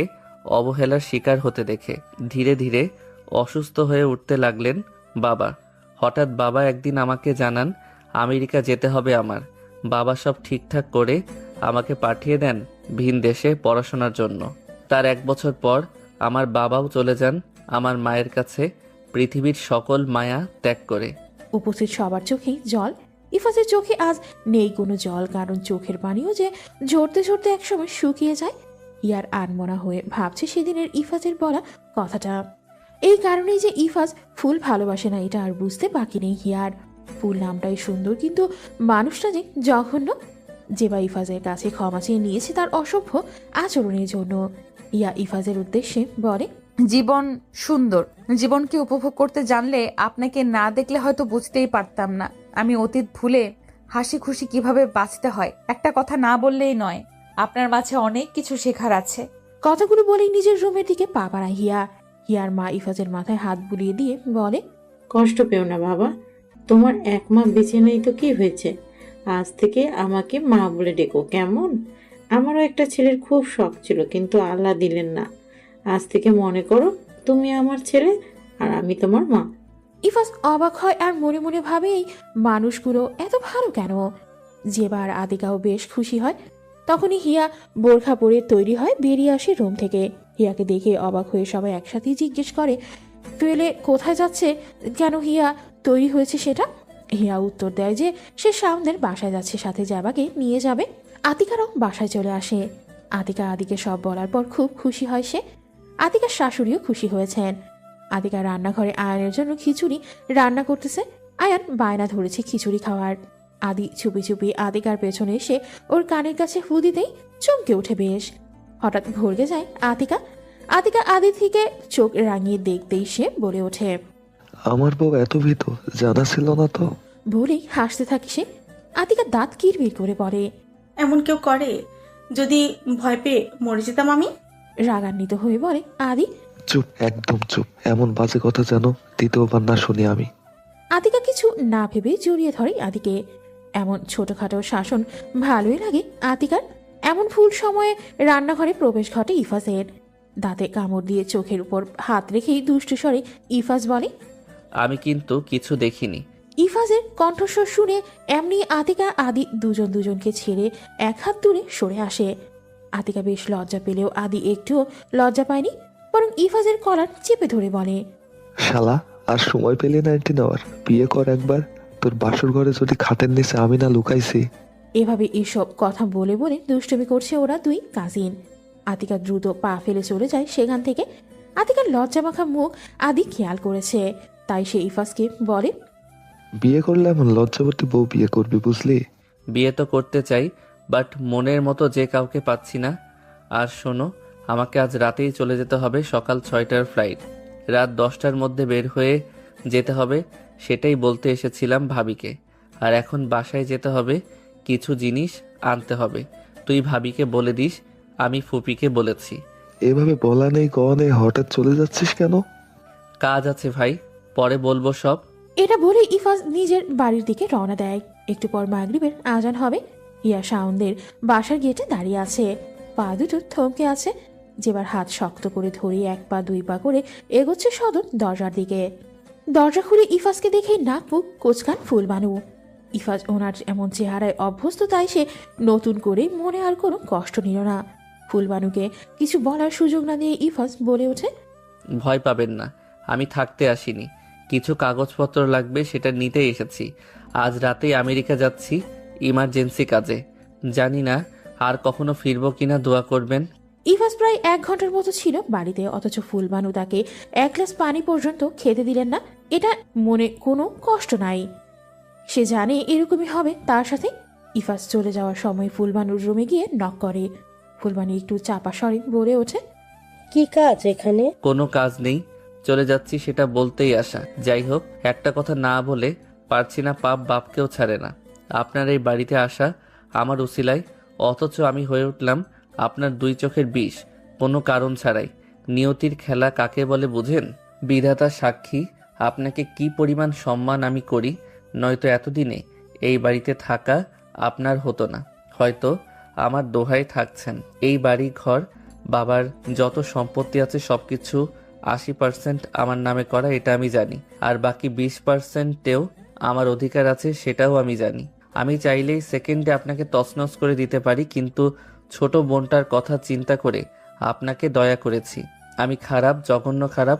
অবহেলার শিকার হতে দেখে। ধীরে ধীরে অসুস্থ হয়ে উঠতে লাগলেন বাবা। হঠাৎ বাবা একদিন আমাকে জানান আমেরিকা যেতে হবে আমার। বাবা সব ঠিকঠাক করে আমাকে পাঠিয়ে দেন ভিন দেশে পড়াশোনার জন্য। তার 1 বছর পর আমার বাবাও চলে যান আমার মায়ের কাছে, পৃথিবীর সকল মায়া ত্যাগ করে। উপস্থিত সবার চোখেই জল। ইফাজের চোখে আজ নেই কোনো জল, কারণ চোখের পানিও যে ঝরতে ঝরতে একসময় শুকিয়ে যায়। ইয়ার আনমনা হয়ে ভাবছে সেদিনের ইফাজের বলা কথাটা। এই কারণেই যে ইফাজ ফুল ভালোবাসে না এটা আর বুঝতে বাকি নেই হিয়ার। ফুল নামটাই সুন্দর, কিন্তু মানুষটা যে জঘন্য। জেবা ইফাজের কাছে ক্ষমা চেয়ে নিয়েছে তার অসভ্য আচরণের জন্য। ইয়া ইফাজের উদ্দেশ্যে বলে, জীবন সুন্দর। জীবনকে উপভোগ করতে জানলে আপনাকে না দেখলে হয়তো বুঝতেই পারতাম না আমি অতীত ভুলে হাসি খুশি কিভাবে বাঁচতে হয়। একটা কথা না বললেই নয়, আপনার মাঝে অনেক কিছু শেখার আছে। কথাগুলো বলেই নিজের রুমের দিকে পা বাড়ায় হিয়া। হিয়ার মা ইফাজের মাথায় হাত বুলিয়ে দিয়ে বলে, কষ্ট পেও না বাবা, তোমার এক মা বেঁচে নেই তো কি হয়েছে, আজ থেকে আমাকে মা বলে ডেকো কেমন? আমারও একটা ছেলের খুব শখ ছিল, কিন্তু আল্লাহ দিলেন না। আজ থেকে মনে করো তুমি আমার ছেলে আর আমি তোমার মা। ইফাজ অবাক হয় আর মনে মনে ভাবে এই মানুষগুলো এত ভালো কেন। যেবার আদিকাও বেশ খুশি হয়। তখনই হিয়া বোরখা পরে তৈরি হয়, বেরিয়ে আসে রুম থেকে। হিয়াকে দেখে অবাক হয়ে সবাই একসাথেই জিজ্ঞেস করে টুয়েলে কোথায় যাচ্ছে, কেন হিয়া তৈরি হয়েছে সেটা। হিয়া উত্তর দেয় যে সে শাওনদের বাসায় যাচ্ছে, সাথে জাবাকে নিয়ে যাবে। আতিকারও বাসায় চলে আসে। আতিকা আদিকে সব বলার পর খুব খুশি হয় সে। আতিকার শাশুড়িও খুশি হয়েছেন। আতিকা রান্নাঘরে আয়ানের জন্য খিচুড়ি রান্না করতেছে। আয়ান বায়না ধরেছে খিচুড়ি খাওয়ার। আদি চুপি চুপি আতিকার পেছনে এসে ওর কানের কাছে ফু দিতেই চমকে ওঠে বেশ। হঠাৎ ভরগে যায় আতিকা। আতিকা আদি থেকে চোখ রাঙিয়ে দেখতেই সে বলে ওঠে, আমার বউ এত ভীতু, জানা ছিল না তো। বলেই হাসতে থাকে সে। আতিকা দাঁত কিরবির করে পড়ে। এমন কেউ করে? যদি ভয় পেয়ে মরে যেতাম আমি। রাগান্বিত হয়ে বলে আদি। চুপ, একদম চুপ, এমন বাজে কথা যেন দ্বিতীয়বার না শুনি আমি। আতিকা কিছু না ভেবে জড়িয়ে ধরে আদিকে। এমন ছোটখাটো শাসন ভালোই লাগে আতিকার। এমন ভুল সময়ে রান্নাঘরে প্রবেশ ঘটে ইফাজের। দাঁতে কামড় দিয়ে চোখের উপর হাত রেখেই দুষ্টু স্বরে ইফাজ বলে, আমি কিন্তু কিছু দেখিনি। ইফাজের কণ্ঠস্বর শুনে এমনি আতিকা আদি দুজনকে ছেড়ে এক হাত দূরে সরে আসে। আতিকা বেশ লজ্জা পেলেও আদি একটুও লজ্জা পায়নি, বরং ইফাজের কলার চেপে ধরে বলে, শালা, আর সময় পেলে না এন্টি নেওয়ার, বিয়ে কর একবার। তোর বাসর ঘরে যদি খাটের নিচে আমি না লুকাইছি। এভাবে এসব কথা বলে বলে দুষ্টুমি করছে ওরা দুই কাজিন। আতিকা দ্রুত পা ফেলে চলে যায় সেখান থেকে। আতিকার লজ্জা মাখা মুখ আদি খেয়াল করেছে, তাই সে ইফাজকে বলে, বিয়ে করলে এমন লজ্জাবতী বউ বিয়ে করবি, বুঝলি? বিয়ে তো করতে চাই, বাট মনের মতো যে কাউকে পাচ্ছি না। আর শোনো, আমাকে আজ রাতেই চলে যেতে হবে, সকাল 6টার ফ্লাইট। রাত 10টার মধ্যে বের হয়ে যেতে হবে, সেটাই বলতে এসেছিলাম ভাবিকে। আর এখন বাসায় যেতে হবে, কিছু জিনিস আনতে হবে। তুই ভাবিকে বলে দিস আমি ফুপিকে বলেছি। এভাবে বলা নেই কওয়া নেই, হঠাৎ চলে যাচ্ছিস কেন? কাজ আছে ভাই, পরে বলবো সব। এটা বলে ইফাজ নিজের বাড়ির দিকে রওনা দেয়। একটু পর মাগরিবের আজান হবে। হিয়া শাওনদের বাসার গেটে দাঁড়িয়ে আছে, পা দুটো থমকে আছে। যেবার হাত শক্ত করে ধরিয়ে এক পা দুই পা করে এগোচ্ছে সদর দরজার দিকে। দরজা খুলে ইফাজকে দেখে নাক মুখ কোচকান ফুলবানু। ইফাজ ওনার এমন চেহারায় অভ্যস্ত, তাই সে নতুন করে মনে আর কোনো কষ্ট নিল না। ফুলবানুকে কিছু বলার সুযোগ না দিয়ে ইফাজ বলে ওঠে, ভয় পাবেন না, আমি থাকতে আসিনি, কিছু কাগজপত্র লাগবে সেটা নিতে এসেছি। আজ রাতেই আমেরিকা যাচ্ছি ইমার্জেন্সি কাজে। জানি না আর কখনো ফিরবো কিনা, দোয়া করবেন। ইফাজ প্রায় 1 ঘন্টার মতো ছিল বাড়িতে, অথচ ফুলবানু তাকে 1 গ্লাস পানি পর্যন্ত খেতে দিলেন না। এটা মনে কোনো কষ্ট নাই, সে জানে এরকমই হবে তার সাথে। ইফাজ চলে যাওয়ার সময় ফুলবানুর রুমে গিয়ে নক করে। ফুলবানু একটু চাপা স্বরে বলে ওঠে, কি কাজ এখানে? কোনো কাজ নেই, চলে যাচ্ছি সেটা বলতেই আসা। যাই হোক, একটা কথা না বলে পারছি না, পাপ বাপকেও ছাড়ে না। আপনার এই বাড়িতে আসা আমার উসিলায়, অথচ আমি হয়ে উঠলাম আপনার 2 চোখের বিষ, কোনো কারণ ছাড়াই। নিয়তির খেলা কাকে বলে বুঝেন? বিধাতা সাক্ষী, আপনাকে কি পরিমাণ সম্মান আমি করি, নয়তো এতদিনে এই বাড়িতে থাকা আপনার হতো না। হয়তো আমার দোহায় থাকছেন। এই বাড়ি ঘর, বাবার যত সম্পত্তি আছে সবকিছু 80% আমার নামে করা, এটা আমি জানি। আর বাকি 20%ও আমার অধিকার আছে, সেটাও আমি জানি। আমি চাইলেই সেকেন্ডে আপনাকে তছনছ করে দিতে পারি, কিন্তু ছোট বোনটার কথা চিন্তা করে আপনাকে দয়া করেছি। আমি খারাপ, জঘন্য খারাপ,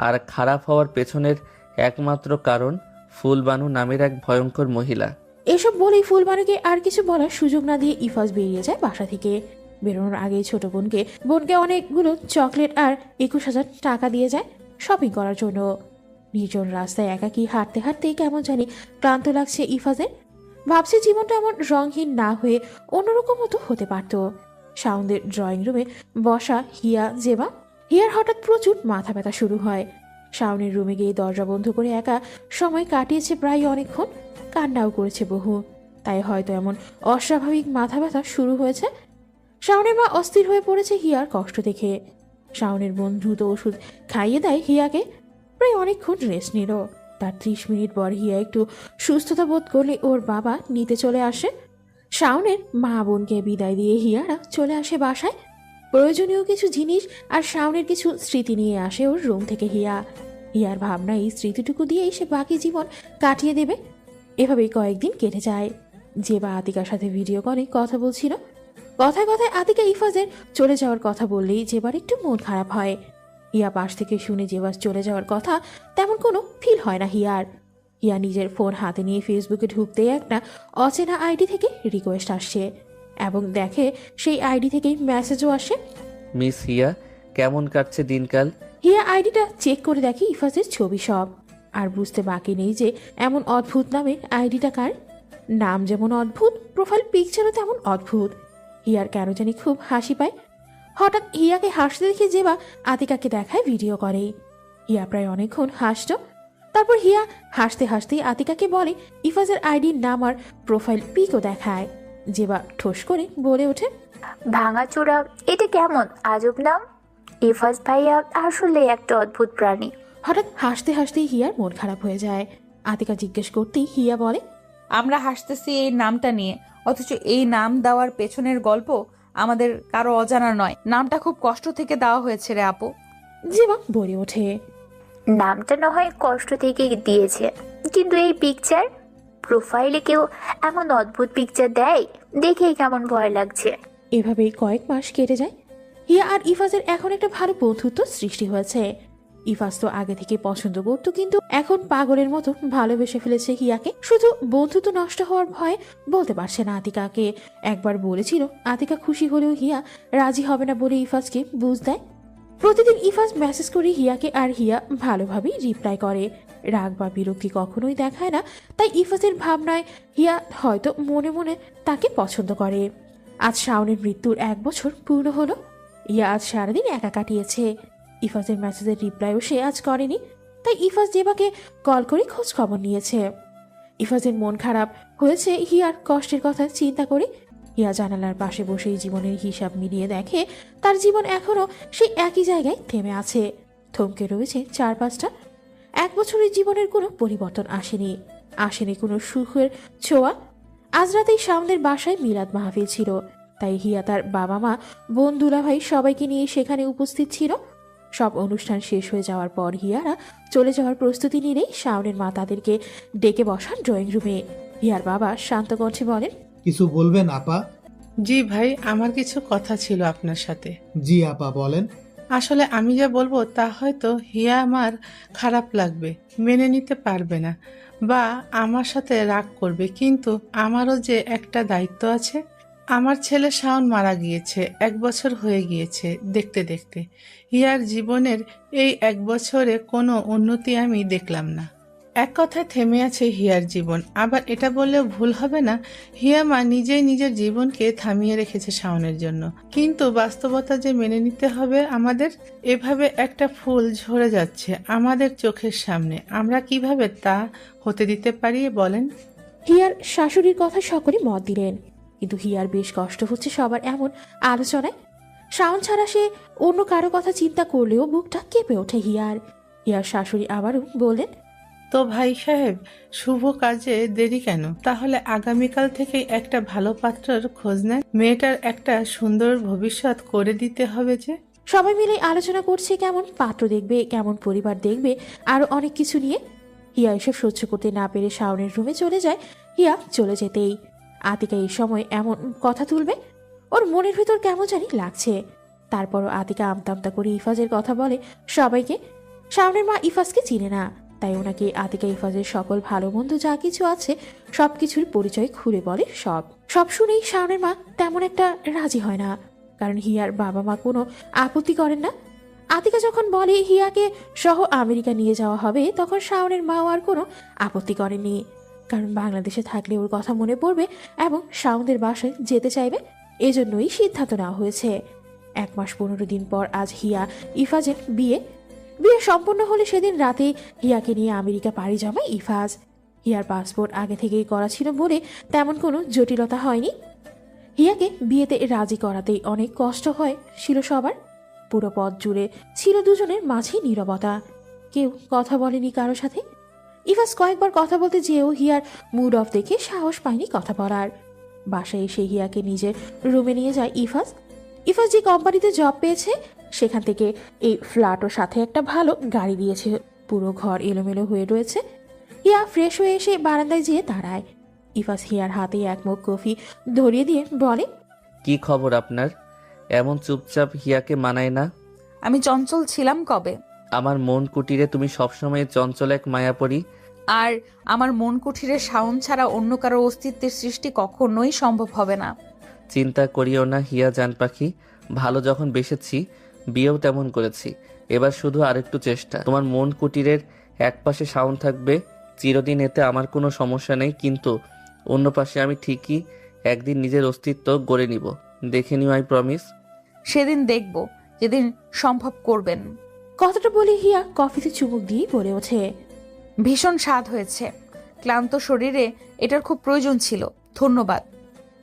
আর খারাপ হওয়ার পেছনের একমাত্র কারণ ফুলবানু নামের এক ভয়ঙ্কর মহিলা। এসব বলেই ফুলবানুকে আর কিছু বলার সুযোগ না দিয়ে ইফাজ বেরিয়ে যায় বাসা থেকে। বেরোনোর আগেই ছোট বোনকে অনেকগুলো চকলেট আর 21,000 টাকা দিয়ে যায় শপিং করার জন্য। নির্জন রাস্তায় একাকি হাঁটতে হাঁটতেই কেমন জানি ক্লান্ত লাগছে ইফাজের। ভাবছে জীবনটা এমন রঙহীন না হয়ে অন্যরকম মতো হতে পারত। শাওনদের ড্রয়িং রুমে বসা হিয়ার হঠাৎ প্রচুর মাথা ব্যথা শুরু হয়। শাওনের রুমে গিয়ে দরজা বন্ধ করে একা সময় কাটিয়েছে প্রায় অনেকক্ষণ। কান্নাও করেছে বহু, তাই হয়তো এমন অস্বাভাবিক মাথা ব্যথা শুরু হয়েছে। শাওনের মা অস্থির হয়ে পড়েছে হিয়ার কষ্ট দেখে। শাওনের বোন দ্রুত ওষুধ খাইয়ে দেয় হিয়াকে। প্রায় অনেকক্ষণ রেস্ট নিল। তার 30 মিনিট পর হিয়া একটু সুস্থতা বোধ করলে ওর বাবা নিতে চলে আসে। শাওনের মা বোনকে বিদায় দিয়ে হিয়ারা চলে আসে বাসায়। প্রয়োজনীয় কিছু জিনিস আর শাওনের কিছু স্মৃতি নিয়ে আসে ওর রুম থেকে হিয়ার ভাবনা এই স্মৃতিটুকু দিয়েই সে বাকি জীবন কাটিয়ে দেবে। এভাবেই কয়েকদিন কেটে যায়। জেবা আতিকার সাথে ভিডিও কলে কথা বলছিল। কথায় কথায় আতিকা ইফাজের চলে যাওয়ার কথা বললেই জেবার একটু মন খারাপ হয়। হিয়া পাশ থেকে শুনে জেবার চলে যাওয়ার কথা তেমন কোনো ফিল হয় না হিয়ার। হিয়া নিজের ফোন হাতে নিয়ে ফেসবুকে ঢুকতে একটা অচেনা আইডি থেকে রিকোয়েস্ট আসছে এবং দেখে সেই আইডি থেকেই মেসেজও আসে। মিস হিয়া, কেমন কাটছে দিনকাল? হিয়া আইডিটা চেক করে দেখে ইফাজের ছবি সব, আর বুঝতে বাকি নেই যে এমন অদ্ভুত নামে আইডিটা কার। নাম যেমন অদ্ভুত, প্রোফাইল পিকচারও তেমন অদ্ভুত। হিয়ার কেন জানি খুব হাসি পায়। হঠাৎ হিয়াকে হাসতে দেখে জেবা আতিকাকে দেখায় ভিডিও করে। হিয়া প্রায় অনেকক্ষণ হাসত। তারপর হিয়া হাসতে হাসতেই আতিকাকে বলে ইফাজের আইডির নাম আর প্রোফাইল পিকও দেখায়। জেবা ঠোস করে বলে ওঠে, ভাঙাচোরা, এটা কেমন আজব নাম। ইফাজ ভাইয়া আসলে একটা অদ্ভুত প্রাণী। হঠাৎ হাসতে হাসতেই হিয়ার মন খারাপ হয়ে যায়। আতিকা জিজ্ঞেস করতেই হিয়া বলে, আমরা হাসতেছি এই নামটা নিয়ে, অথচ এই নাম দেওয়ার পেছনের গল্প আমাদের কারো অজানা নয়। নামটা খুব কষ্ট থেকে দেওয়া হয়েছে রে আপু। জেবা বলে ওঠে, নামটা না হয় কষ্ট থেকে দিয়েছে, কিন্তু এই পিকচার, প্রোফাইলে কেউ এমন অদ্ভুত পিকচার দেয়, দেখেই কেমন ভয় লাগছে। এভাবেই কয়েক মাস কেটে যায়। হিয়া আর ইফাজের এখন একটা ভালো বন্ধুত্ব সৃষ্টি হয়েছে। ইফাজ তো আগে থেকে পছন্দ করত, কিন্তু এখন পাগলের মতো ভালোবেসে ফেলেছে হিয়াকে। শুধু বন্ধুত্ব নষ্ট হওয়ার ভয়ে বলতে পারছে না আতিকাকে। একবার বলেছিল আতিকা খুশি হলেও হিয়া রাজি হবে না বলে ইফাজকে বুঝ দেয়। প্রতিদিন ইফাজ মেসেজ করে হিয়াকে, আর হিয়া ভালোভাবেই রিপ্লাই করে। রাগ বা বিরক্তি কখনোই দেখায় না। তাই ইফাজের ভাবনায় হিয়া হয়তো মনে মনে তাকে পছন্দ করে। আজ শাওনের মৃত্যুর 1 বছর পূর্ণ হলো। হিয়া আজ সারাদিন একা কাটিয়েছে। ইফাজের মেসেজের রিপ্লাইও সে আজ করেনি। তাই ইফাজ জেবাকে কল করে খোঁজ খবর নিয়েছে। ইফাজের মন খারাপ হয়েছে হিয়ার কষ্টের কথা চিন্তা করে। হিয়া জানালার পাশে বসেই জীবনের হিসাব মিলিয়ে দেখে তার জীবন এখনো সেই একই জায়গায় থেমে আছে। থমকে রয়েছে 4-5টা। 1 বছরের জীবনের কোনো পরিবর্তন আসেনি কোনো সুখের ছোঁয়া। আজ রাতেই শাওনের বাসায় মিলাদ মাহফিল ছিল। তাই হিয়া তার বাবা মা, বোন, দুলাভাই সবাইকে নিয়ে সেখানে উপস্থিত ছিল। সব অনুষ্ঠান শেষ হয়ে যাওয়ার পর হিয়ারা চলে যাওয়ার প্রস্তুতি নিলেই শাওনের মা তাদেরকে ডেকে বসান ড্রয়িং রুমে। হিয়ার বাবা শান্ত কণ্ঠে বলেন, কিছু বলবেন আপা? জি ভাই, আমার কিছু কথা ছিল আপনার সাথে। জি আপা, বলেন। আসলে আমি যা বলবো তা হয়তো হিয়া আমার খারাপ লাগবে, মেনে নিতে পারবে না, বা আমার সাথে রাগ করবে, কিন্তু আমারও যে একটা দায়িত্ব আছে। আমার ছেলে শাওন মারা গিয়েছে, 1 বছর হয়ে গিয়েছে। দেখতে দেখতে হিয়ার জীবনের এই 1 বছরে কোনো উন্নতি আমি দেখলাম না। এক কথায় থেমে আছে হিয়ার জীবন। আবার এটা বললেও ভুল হবে না, হিয়া মা নিজেই নিজের জীবনকে থামিয়ে রেখেছে শাওনের জন্য। কিন্তু বাস্তবতা যে মেনে নিতে হবে আমাদের। এভাবে একটা ফুল ঝরে যাচ্ছে আমাদের চোখের সামনে, আমরা কিভাবে তা হতে দিতে পারি বলেন? হিয়ার শাশুড়ির কথা সকলে মত দিলেন, কিন্তু হিয়ার বেশ কষ্ট হচ্ছে সবার এমন আলোচনায়। শাওন ছাড়া সে অন্য কারো কথা চিন্তা করলেও বুকটা কেঁপে ওঠে হিয়ার। হিয়ার শাশুড়ি আবারও বললেন, তো ভাই সাহেব, শুভ কাজে দেরি কেন? তাহলে আগামীকাল থেকে একটা ভালো পাত্রের খোঁজ নেন। মেয়েটার একটা সুন্দর ভবিষ্যৎ করে দিতে হবে যে। সবাই মিলে আলোচনা করছে কেমন পাত্র দেখবে, কেমন পরিবার দেখবে, আরো অনেক কিছু নিয়ে। হিয়া এসব সহ্য করতে না পেরে শাওনের রুমে চলে যায়। হিয়া চলে যেতেই আতিকা এই সময় এমন কথা তুলবে, ওর মনের ভিতর কেমন জানি লাগছে। তারপরও আতিকা আমতা করে ইফাজের কথা বলে সবাইকে। শাওনের মা ইফাজকে চিনে না, তাই ওনাকে আতিকা ইফাজের সকল ভালো মন্দ যা কিছু আছে সবকিছুর পরিচয় খুলে বলে। সব শুনেই শাওনের মা তেমন একটা রাজি হয় না, কারণ হিয়ার বাবা মা কোনো আপত্তি করেন না। আতিকা যখন বলে হিয়াকে সহ আমেরিকা নিয়ে যাওয়া হবে, তখন শাওনের মাও আর কোনো আপত্তি করেনি, কারণ বাংলাদেশে থাকলে ওর কথা মনে পড়বে এবং শাওনদের বাসায় যেতে চাইবে। এজন্যই সিদ্ধান্ত নেওয়া হয়েছে। 1 মাস 15 দিন পর আজ হিয়া ইফাজের বিয়ে সম্পন্ন হলে সেদিন রাতে হিয়াকে নিয়ে আমেরিকা পাড়ি জমায় ইফাজ। হিয়ার পাসপোর্ট আগে থেকেই করা ছিল বলে তেমন কোনো জটিলতা হয়নি। হিয়াকে বিয়েতে রাজি করাতেই অনেক কষ্ট ছিল সবার। পুরো পথ জুড়ে ছিল দুজনের মাঝে নীরবতা, কেউ কথা বলেনি কারো সাথে। ইফাজ কয়েকবার কথা বলতে যেও হিয়ার মুড অফ দেখে সাহস পায়নি কথা বলার। বাসায় এসে হিয়াকে নিজের রুমে নিয়ে যায় ইফাজ। ইফাজ যে কোম্পানিতে জব পেয়েছে সেখান থেকে এই ফ্ল্যাটও সাথে একটা ভালো গাড়ি দিয়েছে। পুরো ঘর এলোমেলো হয়ে রয়েছে। হিয়া ফ্রেশ হয়ে এসে বারান্দায় যেয়ে দাঁড়ায়। ইফাজ হিয়ার হাতে এক মুখ কফি ধরিয়ে দিয়ে বলে, কি খবর আপনার? এমন চুপচাপ হিয়াকে মানায় না। আমি চঞ্চল ছিলাম কবে? আমার মন কুটিরে তুমি সবসময় চঞ্চল এক মায়াপরি। আর আমার মন কুঠিরে শাওন ছাড়া অন্য কারো অস্তিত্বের সৃষ্টি কখনোই সম্ভব হবে না। চিন্তা করিও না হিয়া জান পাখি, ভালো যখন বেসেছি বিয়েও তেমন করেছি, এবার শুধু আরেকটু চেষ্টা। তোমার মন কুটিরের এক পাশে শাওন থাকবে চিরদিন, এতে আমার কোনো সমস্যা নেই, কিন্তু অন্য পাশে আমি ঠিকই একদিন নিজের অস্তিত্ব গড়ে নিব। দেখে নিও, আই প্রমিস। সেদিন দেখব, যেদিন সম্ভব করবেন। কথাটা বলে হিয়া কফিতে চুমুক দিয়ে বলে ওঠে, ভীষণ স্বাদ হয়েছে। ক্লান্ত শরীরে এটার খুব প্রয়োজন ছিল, ধন্যবাদ।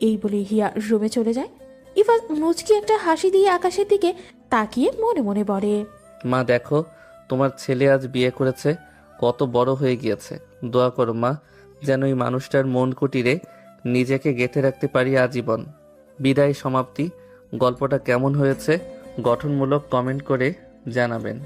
এই বলে হিয়া রুমে চলে যায়। ইফাজ মুচকি একটা হাসি দিয়ে আকাশের দিকে তাকিয়ে মনে মনে বলে, মা দেখো, তোমার ছেলে আজ বিয়ে করেছে, কত বড় হয়ে গিয়েছে। দোয়া করো মা, যেন এই মানুষটার মন কুটিরে নিজেকে গেঁথে রাখতে পারি আজীবন। বিদায় সমাপ্তি। গল্পটা কেমন হয়েছে গঠনমূলক কমেন্ট করে জানাবেন।